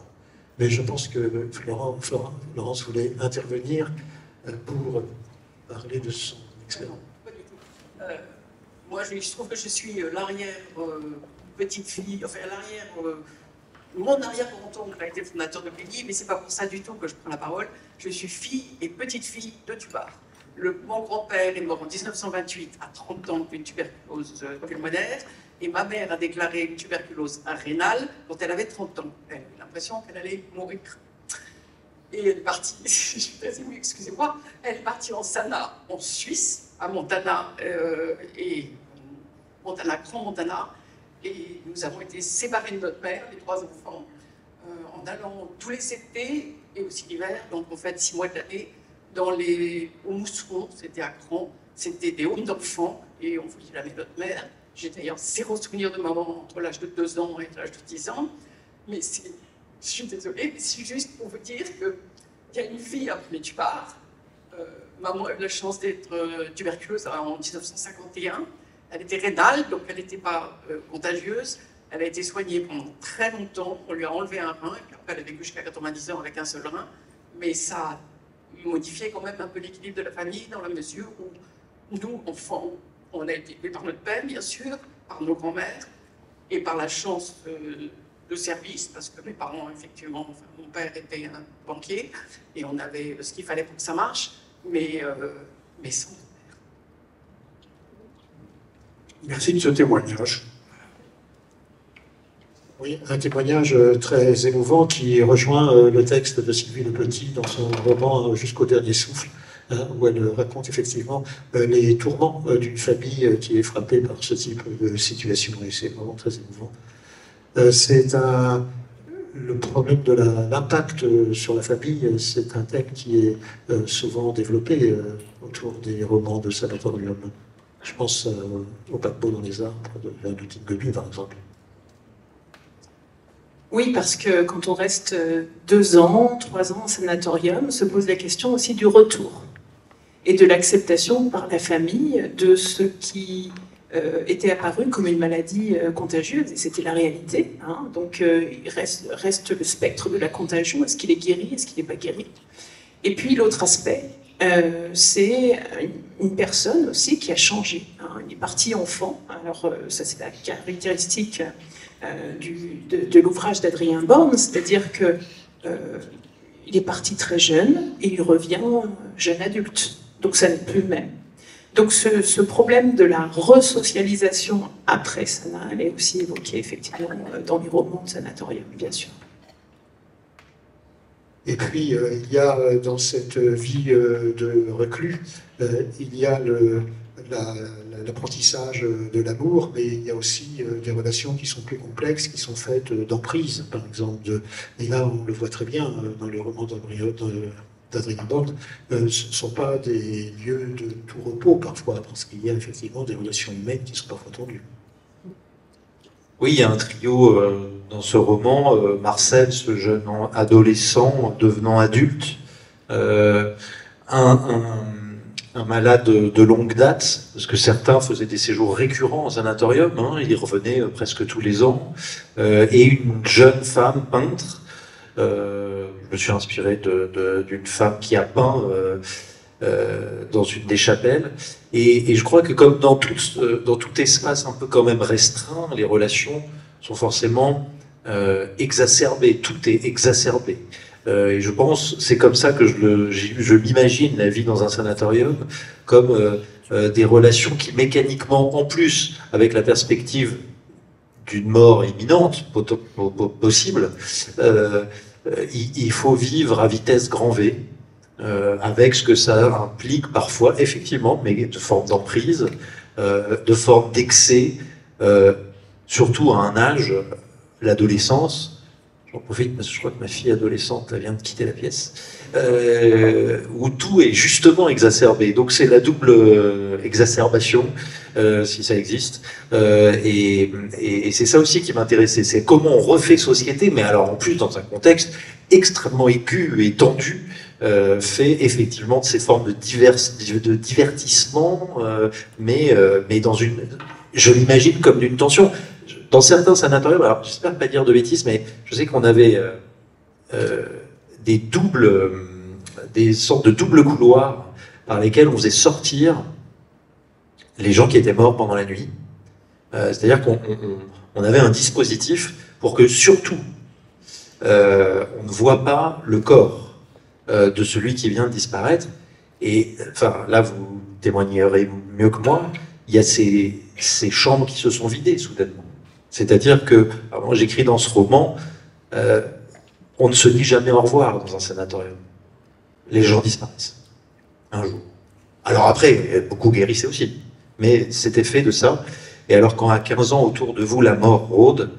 Mais je pense que Florence voulait intervenir pour parler de son expérience. Pas du tout. Moi, je trouve que je suis l'arrière petite fille, enfin l'arrière. Mon arrière-grand-oncle a été fondateur de Bligny, mais c'est pas pour ça du tout que je prends la parole. Je suis fille et petite fille de Tubar. Mon grand-père est mort en 1928 à 30 ans d'une tuberculose pulmonaire et ma mère a déclaré une tuberculose rénale quand elle avait 30 ans. Elle avait l'impression qu'elle allait mourir. Et elle est partie, je suis très émue, excusez-moi, elle est partie en Sana, en Suisse, à Montana, Grand Montana, et nous avons été séparés de notre mère, les 3 enfants, en allant tous les étés et aussi l'hiver, donc en fait 6 mois de l'année, au Mousseron, c'était à Cran, c'était des homes d'enfants, et on voyait la notre mère. J'ai d'ailleurs 0 souvenir de maman entre l'âge de 2 ans et l'âge de 10 ans, mais je suis désolée, mais c'est juste pour vous dire qu'il y a une fille, après tu pars. Maman a eu la chance d'être tuberculeuse en 1951. Elle était rénale, donc elle n'était pas contagieuse. Elle a été soignée pendant très longtemps. On lui a enlevé un rein, et puis après elle a vécu jusqu'à 90 ans avec un seul rein. Mais ça a modifié quand même un peu l'équilibre de la famille, dans la mesure où nous, enfants, on a été élevés par notre père, bien sûr, par nos grands-mères, et par la chance de service, parce que mes parents, effectivement, enfin, mon père était un banquier, et on avait ce qu'il fallait pour que ça marche, mais sans notre père. Merci de ce témoignage. Oui, un témoignage très émouvant qui rejoint le texte de Sylvie Le Petit dans son roman Jusqu'au dernier souffle, où elle raconte effectivement les tourments d'une famille qui est frappée par ce type de situation, et c'est vraiment très émouvant. Le problème de l'impact sur la famille, c'est un thème qui est souvent développé autour des romans de sanatorium. Je pense au paquebot dans les arbres de Véronique Gobi, par exemple. Oui, parce que quand on reste 2 ans, 3 ans en sanatorium, se pose la question aussi du retour et de l'acceptation par la famille de ce qui était apparu comme une maladie contagieuse, et c'était la réalité. Hein. Donc il reste le spectre de la contagion. Est-ce qu'il est guéri? Est-ce qu'il n'est pas guéri? Et puis l'autre aspect, c'est une personne aussi qui a changé. Hein. Il est parti enfant. Alors ça, c'est la caractéristique de l'ouvrage d'Adrien Borne, c'est-à-dire que il est parti très jeune et il revient jeune adulte. Donc ça n'est plus le même. Donc ce problème de la resocialisation après Sana, elle est aussi évoquée effectivement dans les romans de sanatorium, bien sûr. Et puis il y a dans cette vie de reclus, il y a l'apprentissage de l'amour, mais il y a aussi des relations qui sont plus complexes, qui sont faites d'emprise, par exemple. Et là, on le voit très bien dans les romans d'Adrien Borne, ce ne sont pas des lieux de tout repos parfois, parce qu'il y a effectivement des relations humaines qui sont parfois tendues. Oui, il y a un trio dans ce roman, Marcel, ce jeune adolescent devenant adulte, un malade de longue date, parce que certains faisaient des séjours récurrents en sanatorium, hein, ils y revenaient presque tous les ans, et une jeune femme peintre. Je me suis inspiré d'une femme qui a peint dans une des chapelles, et je crois que comme dans tout espace un peu quand même restreint, les relations sont forcément exacerbées, tout est exacerbé. Et je pense, c'est comme ça que je m'imagine la vie dans un sanatorium, comme des relations qui mécaniquement, en plus, avec la perspective d'une mort imminente, possible, il faut vivre à vitesse grand V, avec ce que ça implique parfois, effectivement, mais de forme d'emprise, de forme d'excès, surtout à un âge, l'adolescence. J'en profite parce que je crois que ma fille adolescente vient de quitter la pièce, où tout est justement exacerbé. Donc c'est la double exacerbation, si ça existe. Et c'est ça aussi qui m'intéressait, c'est comment on refait société, mais alors en plus dans un contexte extrêmement aigu et tendu, fait effectivement de ces formes de divertissement, mais dans une, je l'imagine comme d'une tension. Dans certains sanatoriums, alors j'espère pas dire de bêtises, mais je sais qu'on avait des sortes de doubles couloirs par lesquels on faisait sortir les gens qui étaient morts pendant la nuit. C'est-à-dire qu'on avait un dispositif pour que surtout on ne voit pas le corps de celui qui vient de disparaître. Et enfin, là, vous témoignerez mieux que moi, il y a ces chambres qui se sont vidées soudainement. C'est-à-dire que, alors moi j'écris dans ce roman, on ne se dit jamais au revoir dans un sanatorium. Les gens disparaissent, un jour. Alors après, beaucoup guérissaient aussi, mais c'était fait de ça. Et alors quand à 15 ans, autour de vous, la mort rôde,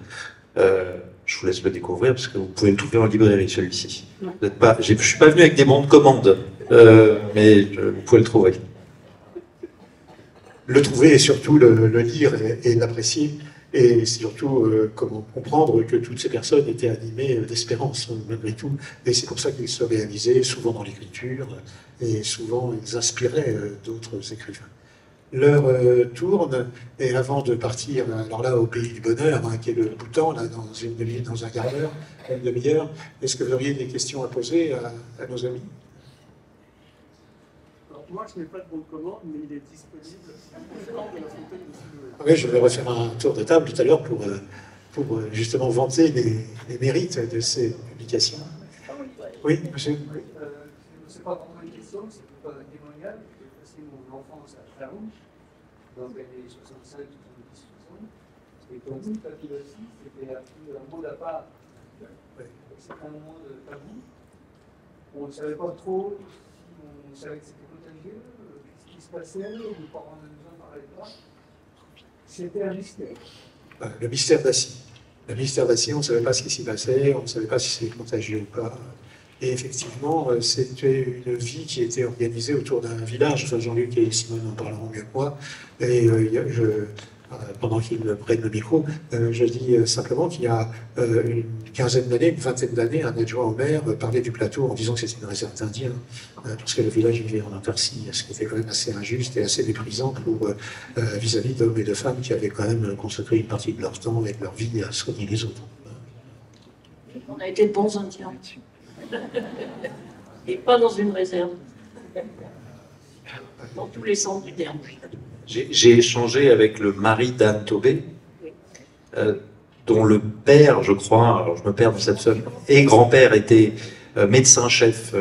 je vous laisse le découvrir, parce que vous pouvez le trouver en librairie, celui-ci. Je ne suis pas venu avec des bons de commande, mais vous pouvez le trouver. Le trouver et surtout le lire et l'apprécier, et surtout comment comprendre que toutes ces personnes étaient animées d'espérance malgré tout, et c'est pour ça qu'ils se réalisaient souvent dans l'écriture, et souvent ils inspiraient d'autres écrivains. L'heure tourne, et avant de partir, alors là au pays du bonheur, qui est le Bhoutan, là dans un quart d'heure, une demi-heure, est-ce que vous auriez des questions à poser à nos amis? Moi, je n'ai pas de bon de commande, mais il est disponible au stand de la Fontaine de Siloé. Oui, je vais refaire un tour de table tout à l'heure pour justement vanter les mérites de ces publications. Oui, monsieur. Ce n'est pas vraiment une question, c'est plutôt un témoignage. J'ai passé mon enfance à Charouche, dans les années 65, 70, 60. Et pour nous, la philosophie, c'était un monde à part. C'était un monde tabou. On ne savait pas trop si on savait que c'était contagieux, qu'est-ce qui se passait, nos parents ne nous en parlaient pas. C'était un mystère. Le mystère d'Assis. Le mystère d'Assis, on ne savait pas ce qui s'y passait, on ne savait pas si c'était contagieux ou pas. Et effectivement, c'était une vie qui était organisée autour d'un village. Enfin, Jean-Luc et Simone en parleront mieux que moi. Et pendant qu'ils prennent le micro, je dis simplement qu'il y a une quinzaine d'années, une vingtaine d'années, un adjoint au maire parlait du plateau en disant que c'était une réserve d'Indiens, parce que le village vivait en autarcie, ce qui était quand même assez injuste et assez méprisant pour vis-à-vis d'hommes et de femmes qui avaient quand même consacré une partie de leur temps et de leur vie à soigner les autres. On a été de bons Indiens. Et pas dans une réserve. Dans tous les sens du terme. J'ai échangé avec le mari d'Anne Taubé, dont le père, je crois, alors je me perds dans cette somme, et grand-père était médecin-chef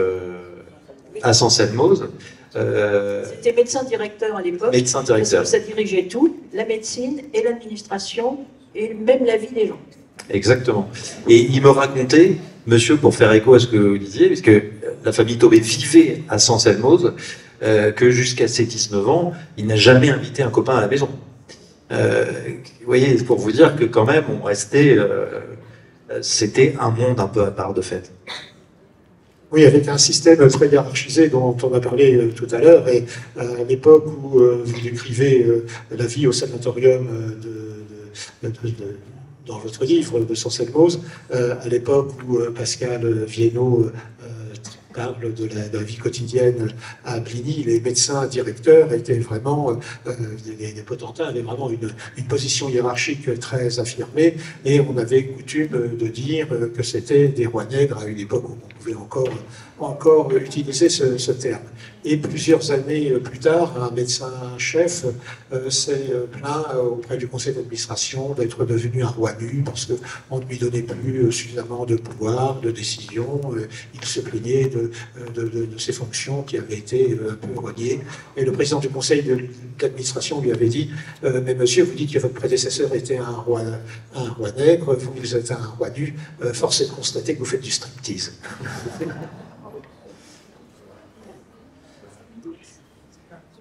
à Sanselmoz. C'était médecin directeur à l'époque. Médecin directeur. Parce que ça dirigeait tout, la médecine et l'administration, et même la vie des gens. Exactement. Et il me racontait, monsieur, pour faire écho à ce que vous disiez, puisque la famille Taubé vivait à Sanselmoz, que jusqu'à ses 19 ans, il n'a jamais invité un copain à la maison. Vous voyez, pour vous dire que quand même, on restait... c'était un monde un peu à part de fait. Oui, avec un système très hiérarchisé dont on a parlé tout à l'heure, et à l'époque où vous décrivez la vie au sanatorium dans votre livre de Sanselmoz, à l'époque où Pascal Viennot parle de la vie quotidienne à Bligny, les médecins directeurs étaient vraiment, les potentats avaient vraiment une position hiérarchique très affirmée, et on avait coutume de dire que c'était des rois nègres à une époque où on pouvait encore utiliser ce terme. Et plusieurs années plus tard, un médecin-chef s'est plaint auprès du conseil d'administration d'être devenu un roi nu parce qu'on ne lui donnait plus suffisamment de pouvoir, de décision. Il se plaignait de ses fonctions qui avaient été un peu reniées. Et le président du conseil d'administration lui avait dit « Mais monsieur, vous dites que votre prédécesseur était un roi nègre, vous êtes un roi nu, force est de constater que vous faites du striptease. »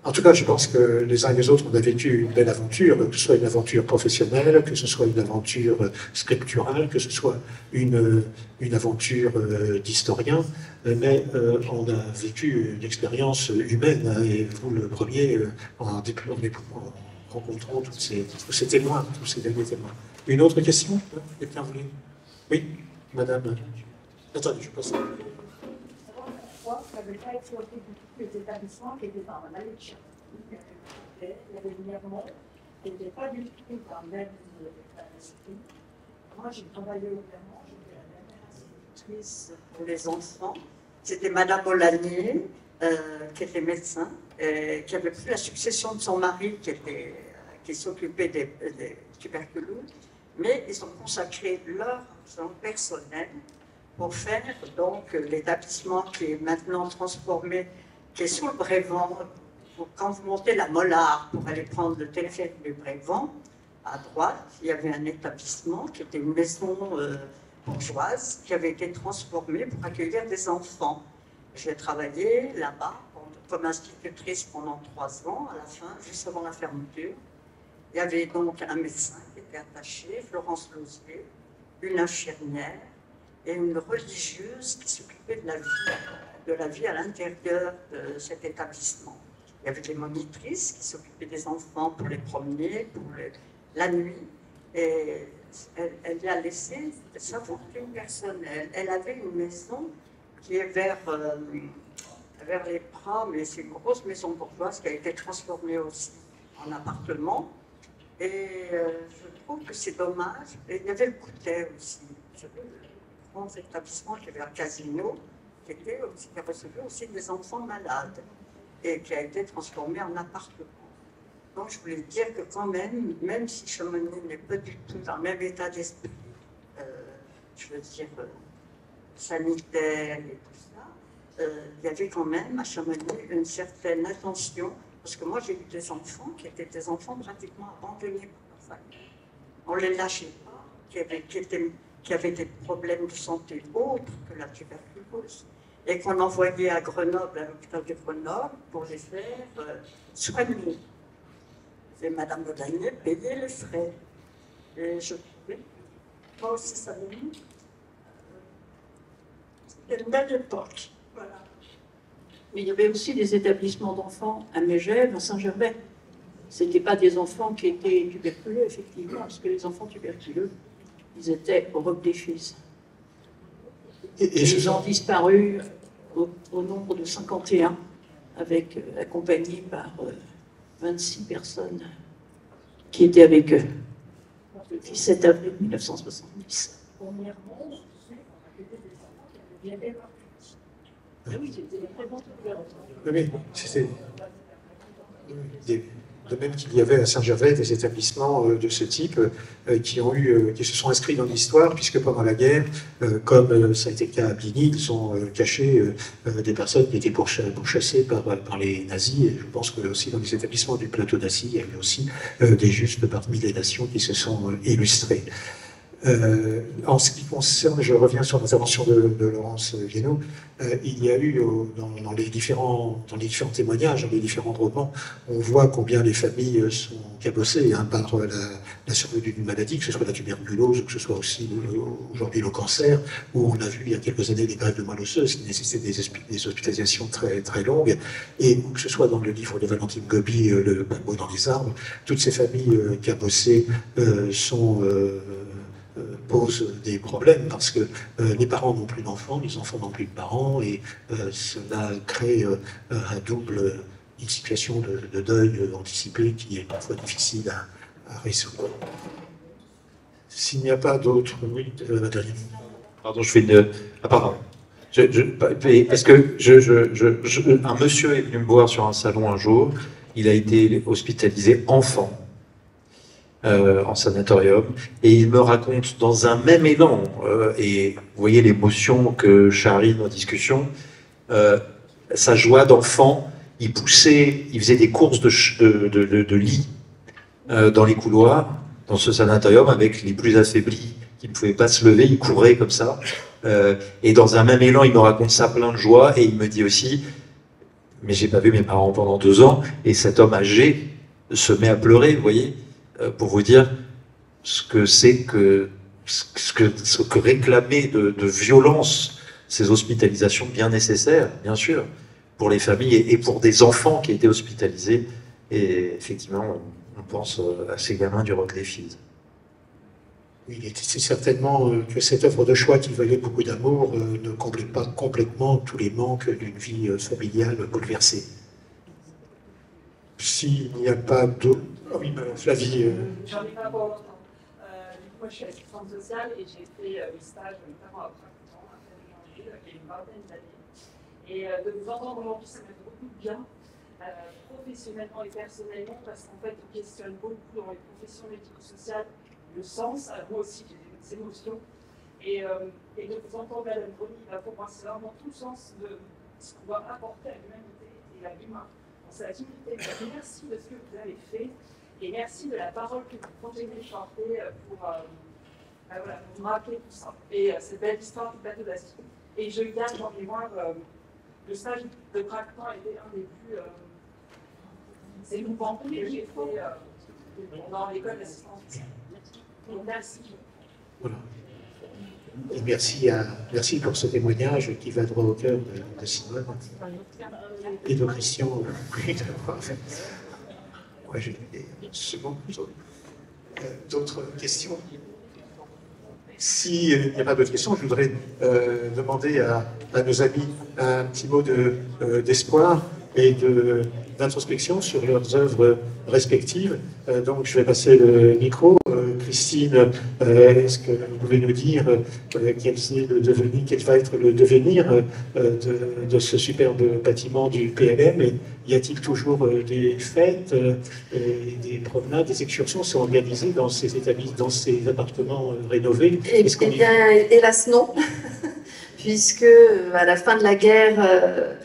En tout cas, je pense que les uns et les autres, on a vécu une belle aventure, que ce soit une aventure professionnelle, que ce soit une aventure scripturale, que ce soit une aventure d'historien, mais on a vécu une expérience humaine, et vous le premier, en rencontrant tous ces témoins, tous ces derniers témoins. Une autre question? Quelqu'un voulait? Oui, madame. Attendez, je passe. Ça n'avait pas exploité tous les établissements qui étaient dans la malédiction. Il y avait le Miermont, qui n'était pas du tout dans le même esprit. Moi, j'ai travaillé au Miermont, j'étais la dernière institutrice pour les enfants. C'était Madame Olanier, qui était médecin, qui avait pris la succession de son mari, qui s'occupait des tuberculoses, mais ils ont consacré leur argent personnel pour faire donc l'établissement qui est maintenant transformé qui est sous le Brévent. Quand vous montez la Mollard pour aller prendre le téléphérique du Brévent, à droite, il y avait un établissement qui était une maison bourgeoise qui avait été transformée pour accueillir des enfants. J'ai travaillé là-bas comme institutrice pendant 3 ans, à la fin, juste avant la fermeture. Il y avait donc un médecin qui était attaché, Florence Lausier, une infirmière et une religieuse qui s'occupait de la vie à l'intérieur de cet établissement. Il y avait des monitrices qui s'occupaient des enfants pour les promener, la nuit. Et elle lui a laissé sa fortune personnelle. Elle avait une maison qui est vers les Pras, mais c'est une grosse maison bourgeoise qui a été transformée aussi en appartement. Et je trouve que c'est dommage. Et il y avait le Coutet aussi. J'avais le grand établissement qui avait un casino, qui recevait aussi des enfants malades et qui a été transformé en appartement. Donc je voulais dire que quand même si Chamonix n'est pas du tout dans le même état d'esprit, je veux dire, sanitaire et tout ça, il y avait quand même à Chamonix une certaine attention, parce que moi j'ai eu des enfants qui étaient des enfants pratiquement abandonnés par leur famille. On ne les lâchait pas, qui avaient des problèmes de santé autres que la tuberculose, et qu'on envoyait à Grenoble, à l'hôpital de Grenoble, pour les faire soigner. Et Madame Bodanier payait les frais. Et je trouvais, moi aussi ça m'a mis, c'était une belle époque. Voilà. Mais il y avait aussi des établissements d'enfants à Megève, à Saint-Gervais. Ce n'étaient pas des enfants qui étaient tuberculeux, effectivement, parce que les enfants tuberculeux, ils étaient au roc des Fils. Et ils ont disparu au nombre de 51, accompagnés par 26 personnes qui étaient avec eux, le 17 avril 1970. Premièrement, je sais qu'on avait des enfants qui avaient bien partis. Ah oui, c'était très bon. Oui, c'était de même qu'il y avait à Saint-Gervais des établissements de ce type qui se sont inscrits dans l'histoire, puisque pendant la guerre, comme ça a été le cas à Bligny, ils ont caché des personnes qui étaient pourchassées par les nazis. Et je pense que aussi dans les établissements du plateau d'Assy, il y avait aussi des justes parmi les nations qui se sont illustrés. En ce qui concerne, je reviens sur l'intervention de Laurence Guénaud, il y a eu dans les différents témoignages, dans les différents romans, on voit combien les familles sont cabossées par la survenue d'une maladie, que ce soit la tuberculose, que ce soit aussi aujourd'hui le cancer, où on a vu il y a quelques années des grèves de moelle osseuse qui nécessitaient des hospitalisations très, très longues, et que ce soit dans le livre de Valentine Gobi, Le Bambou dans les arbres, toutes ces familles cabossées pose des problèmes parce que les parents n'ont plus d'enfants, les enfants n'ont plus de parents, et cela crée une situation de deuil anticipé qui est parfois difficile à résoudre. S'il n'y a pas d'autres... Oui, Adrien. Pardon, je fais une... Ah, pardon. Parce que un monsieur est venu me voir sur un salon un jour, il a été hospitalisé enfant. En sanatorium, et il me raconte dans un même élan, et vous voyez l'émotion que charrie nos discussions, sa joie d'enfant, il faisait des courses de lit dans les couloirs, dans ce sanatorium, avec les plus affaiblis qui ne pouvaient pas se lever, il courait comme ça, et dans un même élan, il me raconte ça plein de joie, et il me dit aussi, mais j'ai pas vu mes parents pendant 2 ans, et cet homme âgé se met à pleurer, vous voyez, pour vous dire ce que réclamer de violence ces hospitalisations bien nécessaires, bien sûr, pour les familles et pour des enfants qui étaient hospitalisés. Et effectivement, on pense à ces gamins du Roc des Fils. Oui, c'est certainement que cette œuvre de choix qui valait beaucoup d'amour ne comblait pas complètement tous les manques d'une vie familiale bouleversée. S'il n'y a pas d'autres... Ah oui, Flavie... J'en ai pas pour longtemps. Moi, je suis assistante sociale et j'ai fait le stage notamment à Pratiquement, à Saint-Jean-Gilles, il y a une vingtaine d'années. Et de vous entendre aujourd'hui, ça m'a fait beaucoup de bien, professionnellement et personnellement, parce qu'en fait, on questionne beaucoup dans les professions médico-sociales le sens. Moi aussi, j'ai des émotions. Et de vous entendre, Madame Bruni, pour moi, c'est vraiment tout le sens de ce qu'on doit apporter à l'humanité. l'humain dans sa dignité. Merci de ce que vous avez fait et merci de la parole que vous continuez de chanter pour, voilà, pour nous rappeler tout ça. Et cette belle histoire du plateau d'Asti. Et je garde en mémoire le stage de Prague-Temps était un des plus émouvants que j'ai fait dans l'école d'assistance sociale. Donc, merci. Voilà. Et merci pour ce témoignage qui va droit au cœur de Simone et de Christian. Ouais, j'ai des secondes. D'autres questions? S'il n'y a pas d'autres questions, je voudrais demander à nos amis un petit mot d'espoir et d'introspection sur leurs œuvres respectives. Donc je vais passer le micro. Christine, est-ce que vous pouvez nous dire quel va être le devenir de ce superbe bâtiment du PLM? Et y a-t-il toujours des fêtes, et des promenades, des excursions sont organisées dans ces établissements, dans ces appartements rénovés? Eh bien, hélas non, puisque à la fin de la guerre,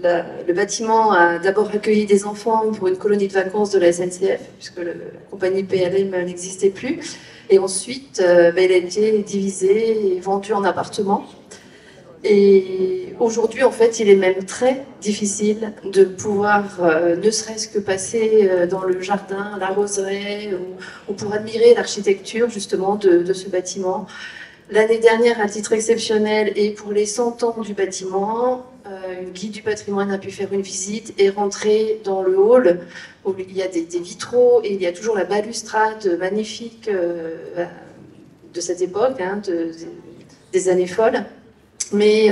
le bâtiment a d'abord accueilli des enfants pour une colonie de vacances de la SNCF, puisque la compagnie PLM n'existait plus. Et ensuite, il a été divisé et vendu en appartements. Et aujourd'hui, en fait, il est même très difficile de pouvoir, ne serait-ce que passer dans le jardin, la roseraie, ou pour admirer l'architecture justement de ce bâtiment. L'année dernière, à titre exceptionnel, et pour les 100 ans du bâtiment, une guide du patrimoine a pu faire une visite et rentrer dans le hall où il y a des vitraux et il y a toujours la balustrade magnifique de cette époque, hein, des années folles. Mais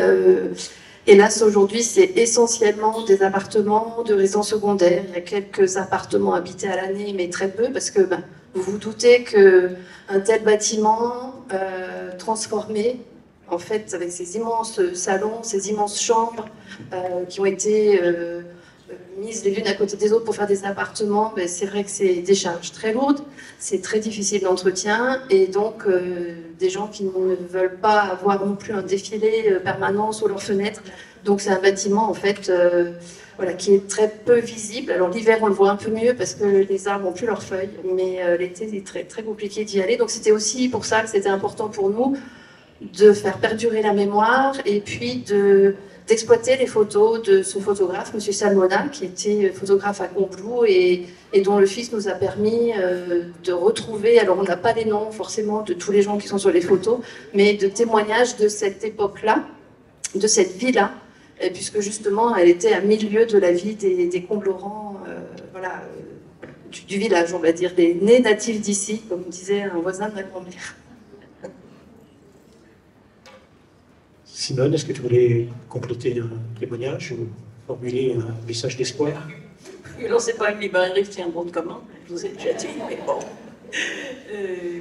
hélas, aujourd'hui, c'est essentiellement des appartements de résidence secondaire. Il y a quelques appartements habités à l'année, mais très peu, parce que vous vous doutez qu'un tel bâtiment transformé, en fait, avec ces immenses salons, ces immenses chambres qui ont été mises les l'unes à côté des autres pour faire des appartements, c'est vrai que c'est des charges très lourdes, c'est très difficile d'entretien, et donc des gens qui ne veulent pas avoir non plus un défilé permanent sous leurs fenêtres. Donc c'est un bâtiment, en fait, voilà, qui est très peu visible. Alors l'hiver, on le voit un peu mieux parce que les arbres n'ont plus leurs feuilles, mais l'été, c'est très, très compliqué d'y aller. Donc c'était aussi pour ça que c'était important pour nous de faire perdurer la mémoire et puis d'exploiter les photos de ce photographe, M. Salmona, qui était photographe à Combloux et dont le fils nous a permis de retrouver, alors on n'a pas les noms forcément de tous les gens qui sont sur les photos, mais de témoignages de cette époque-là, de cette vie-là, puisque justement elle était à milieu de la vie des Comblaurans, voilà, du village, on va dire, des nés natifs d'ici, comme disait un voisin de ma grand-mère. Simone, est-ce que tu voulais compléter un témoignage ou formuler un message d'espoir? Alors, c'est pas une librairie qui tient bon de commande, je vous ai déjà dit, mais bon.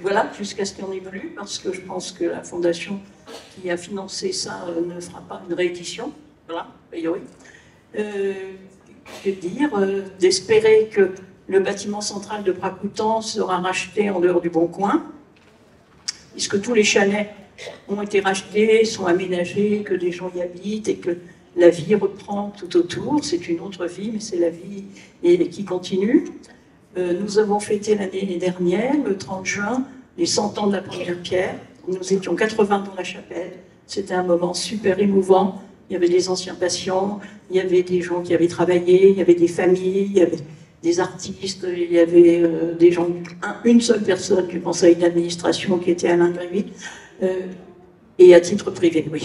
Voilà, jusqu'à ce qu'il y en ait plus, parce que je pense que la fondation qui a financé ça ne fera pas une réédition. Voilà, a priori. Que dire, d'espérer que le bâtiment central de Pracoutan sera racheté en dehors du Bon Coin, puisque tous les chalets ont été rachetés, sont aménagés, que des gens y habitent et que la vie reprend tout autour. C'est une autre vie, mais c'est la vie qui continue. Nous avons fêté l'année dernière, le 30 juin, les 100 ans de la première pierre. Nous étions 80 dans la chapelle. C'était un moment super émouvant. Il y avait des anciens patients, il y avait des gens qui avaient travaillé, il y avait des familles, il y avait des artistes, il y avait des gens, une seule personne du conseil d'administration qui était Alain Grévy, et à titre privé, oui.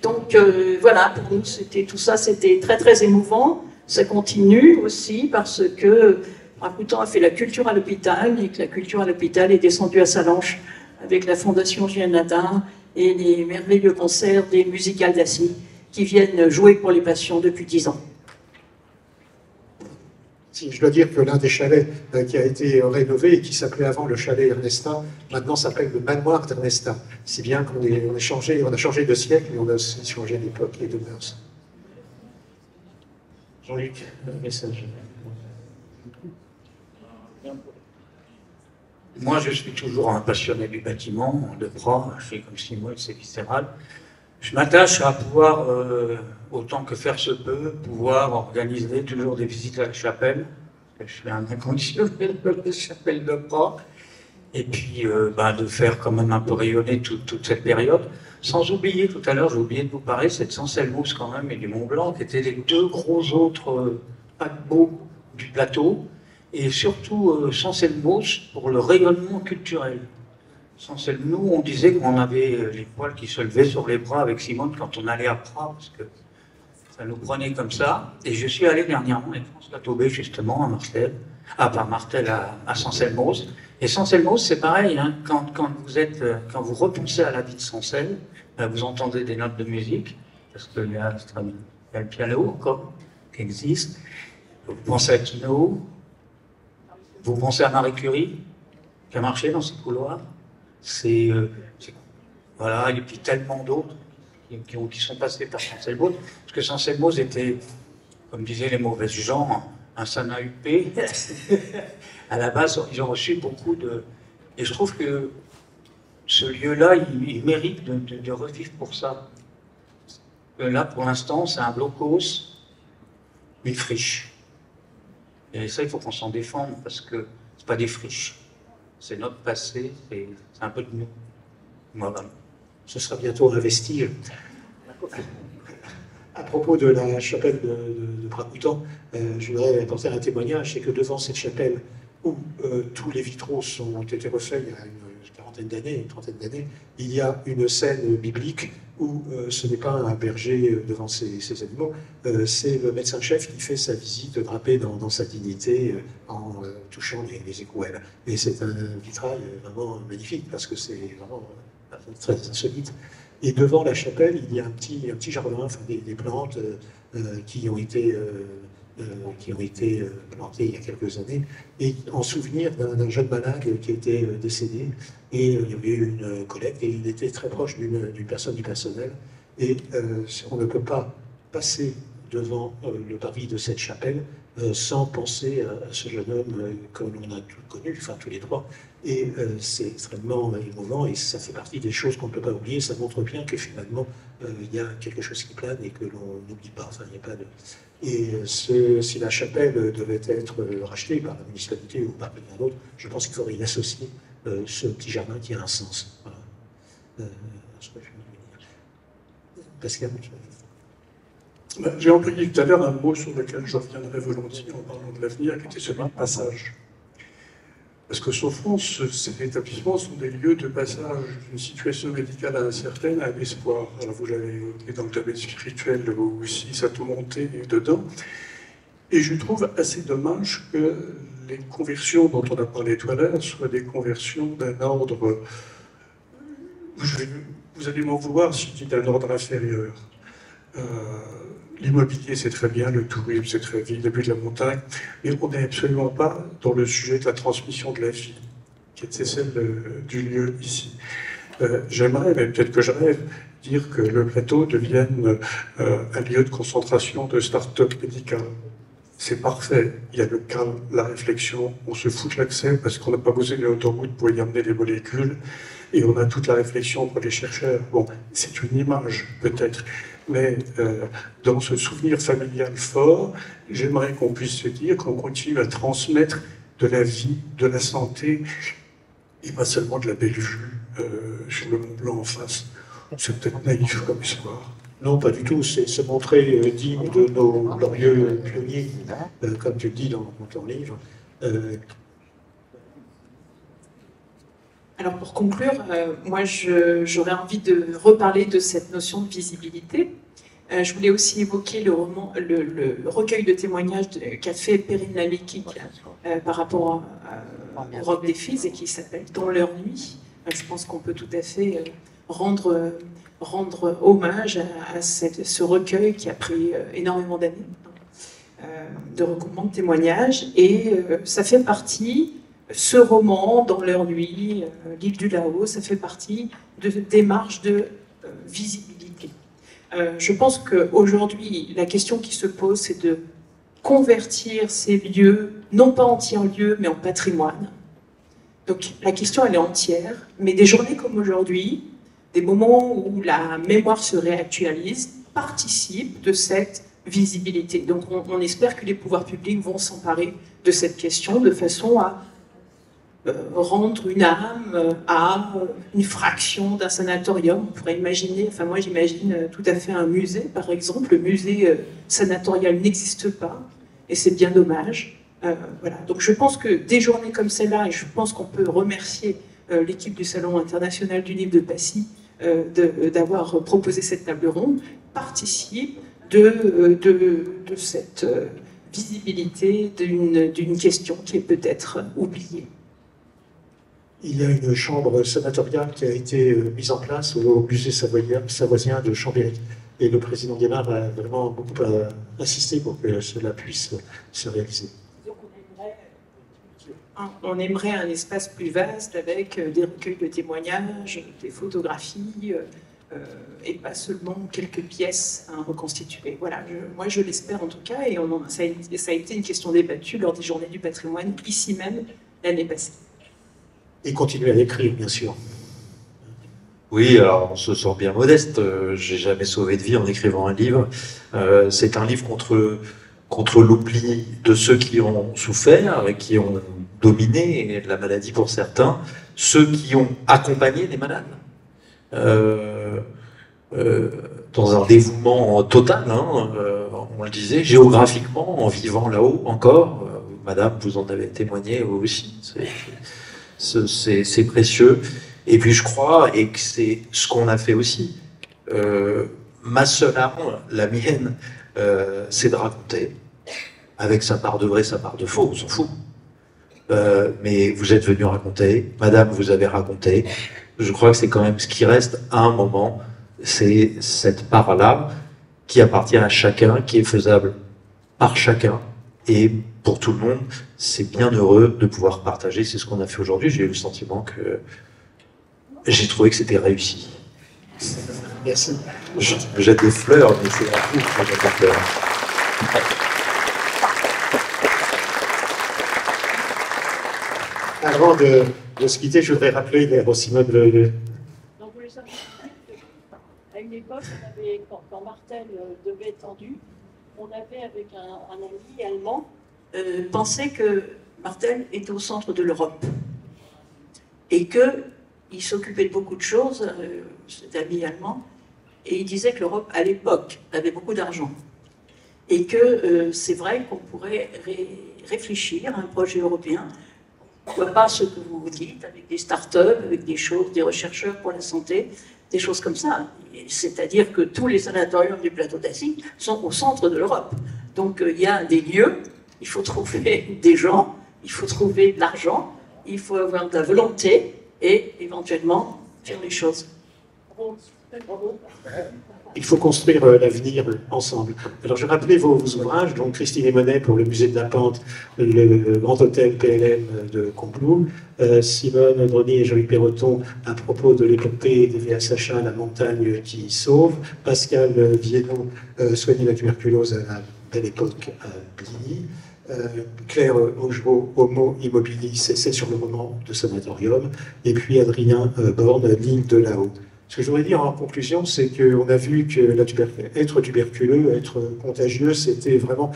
Donc voilà, pour nous, tout ça, c'était très très émouvant. Ça continue aussi parce que Pracoutan a fait la culture à l'hôpital et que la culture à l'hôpital est descendue à Salanches avec la Fondation Giannatin et les merveilleux concerts des musicales d'Assis qui viennent jouer pour les patients depuis 10 ans. Si, je dois dire que l'un des chalets qui a été rénové et qui s'appelait avant le chalet Ernesta, maintenant s'appelle le manoir d'Ernesta. C'est bien qu'on a changé de siècle, mais on a aussi changé d'époque et de mœurs. Jean-Luc, un message. Moi, je suis toujours un passionné du bâtiment, de proche, et comme Simone, c'est viscéral. Je m'attache à pouvoir, autant que faire se peut, pouvoir organiser toujours des visites à la chapelle. Je suis un inconditionnel de la chapelle de Pras. Et puis de faire quand même un peu rayonner toute cette période. Sans oublier, tout à l'heure, j'ai oublié de vous parler, c'est de Sanselmoos quand même et du Mont Blanc, qui étaient les deux gros autres paquebots du plateau. Et surtout Sanselmoos pour le rayonnement culturel. Nous, on disait qu'on avait les poils qui se levaient sur les bras avec Simone quand on allait à Pras, parce que ça nous prenait comme ça. Et je suis allé dernièrement avec François Taubé, justement, à Martel. Ah, pas Martel, à Sanselmoos. Et Sanselmoos, c'est pareil, hein, quand vous repensez à la vie de Sancel, vous entendez des notes de musique, parce qu'il y a le piano encore, qui existe. Vous pensez à Quinault, vous pensez à Marie Curie, qui a marché dans ces couloirs. Voilà, et puis tellement d'autres qui sont passés par Sanselmoos, parce que Sanselmoos était, comme disaient les mauvais gens, un sana UP. À la base, ils ont reçu beaucoup de... Et je trouve que ce lieu-là, il mérite de revivre pour ça. Là, pour l'instant, c'est un blocos, une friche. Et ça, il faut qu'on s'en défende, parce que c'est pas des friches. C'est notre passé, c'est un peu de nous. Voilà. Ce sera bientôt un vestige. À propos de la chapelle de Pracoutan, je voudrais apporter un témoignage, c'est que devant cette chapelle où tous les vitraux ont été refaits il y a une trentaine d'années, il y a une scène biblique où ce n'est pas un berger devant ses animaux, c'est le médecin-chef qui fait sa visite drapé dans sa dignité en touchant les écrouelles. Et c'est un vitrail vraiment magnifique parce que c'est vraiment très insolite. Et devant la chapelle, il y a un petit jardin, enfin des plantes qui ont été plantées il y a quelques années, et en souvenir d'un jeune malade qui était décédé, et il y avait eu une collecte, et il était très proche d'une personne du personnel, et on ne peut pas passer devant le parvis de cette chapelle sans penser à ce jeune homme que l'on a tous connu, enfin tous les trois, et c'est extrêmement émouvant, et ça fait partie des choses qu'on ne peut pas oublier. Ça montre bien que finalement il y a quelque chose qui plane et que l'on n'oublie pas. Enfin, il n'y a pas de... Et si la chapelle devait être rachetée par la municipalité ou par quelqu'un d'autre, je pense qu'il faudrait y associer ce petit jardin qui a un sens. Voilà. Pascal, j'ai employé tout à l'heure un mot sur lequel je reviendrai volontiers en parlant de l'avenir, qui était celui de passage. Parce que Sophrance, ces établissements sont des lieux de passage d'une situation médicale incertaine à l'espoir. Alors vous l'avez évoqué dans le domaine spirituel, où aussi ça tout monté dedans. Et je trouve assez dommage que les conversions dont on a parlé tout à l'heure soient des conversions d'un ordre... Vous allez m'en vouloir si je dis d'un ordre inférieur. L'immobilier, c'est très bien, le tourisme, c'est très bien, le but de la montagne, mais on n'est absolument pas dans le sujet de la transmission de la vie, qui était celle du lieu ici. J'aimerais, mais peut-être que je rêve, dire que le plateau devienne un lieu de concentration de start-up médicales. C'est parfait, il y a le calme, la réflexion, on se fout de l'accès parce qu'on n'a pas besoin de l'autoroute pour y amener des molécules, et on a toute la réflexion pour les chercheurs. Bon, c'est une image, peut-être. Mais dans ce souvenir familial fort, j'aimerais qu'on puisse se dire qu'on continue à transmettre de la vie, de la santé, et pas seulement de la belle vue sur le Mont Blanc en face. C'est peut-être naïf comme espoir. Non, pas du tout. C'est se montrer digne de nos glorieux pionniers, comme tu le dis dans ton livre. Alors pour conclure, moi j'aurais envie de reparler de cette notion de visibilité. Je voulais aussi évoquer le recueil de témoignages qu'a fait Perrine Laleki par rapport au Roc des Fils et qui s'appelle « Dans leur nuit ». Je pense qu'on peut tout à fait rendre hommage à ce recueil qui a pris énormément d'années de recoupement de témoignages. Et ça fait partie... Ce roman, Dans leur nuit, l'île du Laos, ça fait partie de démarches de visibilité. Je pense qu'aujourd'hui, la question qui se pose, c'est de convertir ces lieux, non pas en tiers-lieux, mais en patrimoine. Donc la question, elle est entière, mais des journées comme aujourd'hui, des moments où la mémoire se réactualise, participent de cette visibilité. Donc on espère que les pouvoirs publics vont s'emparer de cette question de façon à rendre une âme à une fraction d'un sanatorium. On pourrait imaginer, enfin moi j'imagine tout à fait un musée par exemple. Le musée sanatorial n'existe pas et c'est bien dommage. Voilà. Donc je pense que des journées comme celle-là, et je pense qu'on peut remercier l'équipe du Salon international du livre de Passy d'avoir proposé cette table ronde, participe de cette visibilité d'une question qui est peut-être oubliée. Il y a une chambre sanatoriale qui a été mise en place au musée savoisien de Chambéry. Et le président Guémard a vraiment beaucoup insisté pour que cela puisse se réaliser. On aimerait un espace plus vaste avec des recueils de témoignages, des photographies, et pas seulement quelques pièces à reconstituer. Voilà, moi je l'espère en tout cas, et ça a été une question débattue lors des Journées du patrimoine, ici même, l'année passée. Et continuer à écrire, bien sûr. Oui, alors on se sent bien modeste. J'ai jamais sauvé de vie en écrivant un livre. C'est un livre contre l'oubli de ceux qui ont souffert et qui ont dominé la maladie pour certains, ceux qui ont accompagné les malades. Dans un dévouement total, on le disait, géographiquement, en vivant là-haut encore. Madame, vous en avez témoigné, vous aussi. C'est précieux. Et puis je crois, et que c'est ce qu'on a fait aussi, ma seule arme, la mienne, c'est de raconter, avec sa part de vrai, sa part de faux, on s'en fout. Mais vous êtes venu raconter, Madame, vous avez raconté. Je crois que c'est quand même ce qui reste à un moment, c'est cette part-là qui appartient à chacun, qui est faisable par chacun. Et pour tout le monde, c'est bien heureux de pouvoir partager. C'est ce qu'on a fait aujourd'hui. J'ai eu le sentiment que j'ai trouvé que c'était réussi. Merci. Je me jette des fleurs, mais c'est à vous que je jette des fleurs. Avant de se quitter, je voudrais rappeler Simone Donc, vous le savez, à une époque, quand Martel devait être tendu, on avait avec un ami allemand pensé que Martel était au centre de l'Europe et qu'il s'occupait de beaucoup de choses, cet ami allemand, et il disait que l'Europe, à l'époque, avait beaucoup d'argent et que c'est vrai qu'on pourrait réfléchir à un projet européen. Pourquoi pas ce que vous dites, avec des start-up, avec des choses, des chercheurs pour la santé, des choses comme ça. C'est-à-dire que tous les sanatoriums du plateau d'Assy sont au centre de l'Europe. Donc il y a des lieux, il faut trouver des gens, il faut trouver de l'argent, il faut avoir de la volonté et éventuellement faire les choses. Il faut construire l'avenir ensemble. Alors, je rappelais vos ouvrages, donc Christine et Monet pour le musée de la Pente, le Grand Hôtel PLM de Combloux, Simone Drony et Jean-Luc Perroton à propos de l'épopée des VSHA, la montagne qui sauve, Pascal Viennot, soigner la tuberculose à la belle époque à Bligny, Claire Augereau, Homo Immobilis, c'est sur le roman de sanatorium, et puis Adrien Borne, l'île de là-haut. Ce que je voudrais dire en conclusion, c'est qu'on a vu que être tuberculeux, être contagieux, c'était vraiment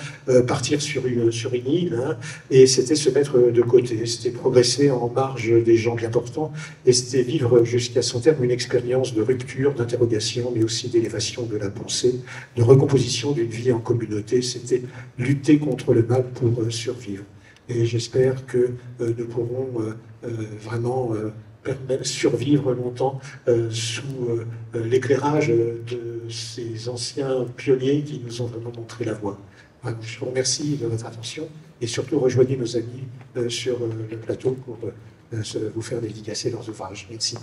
partir sur une île, et c'était se mettre de côté, c'était progresser en marge des gens bien portants, et c'était vivre jusqu'à son terme une expérience de rupture, d'interrogation, mais aussi d'élévation de la pensée, de recomposition d'une vie en communauté, c'était lutter contre le mal pour survivre. Et j'espère que nous pourrons vraiment survivre longtemps sous l'éclairage de ces anciens pionniers qui nous ont vraiment montré la voie. Voilà, je vous remercie de votre attention et surtout rejoignez nos amis sur le plateau pour vous faire dédicacer leurs ouvrages. Merci.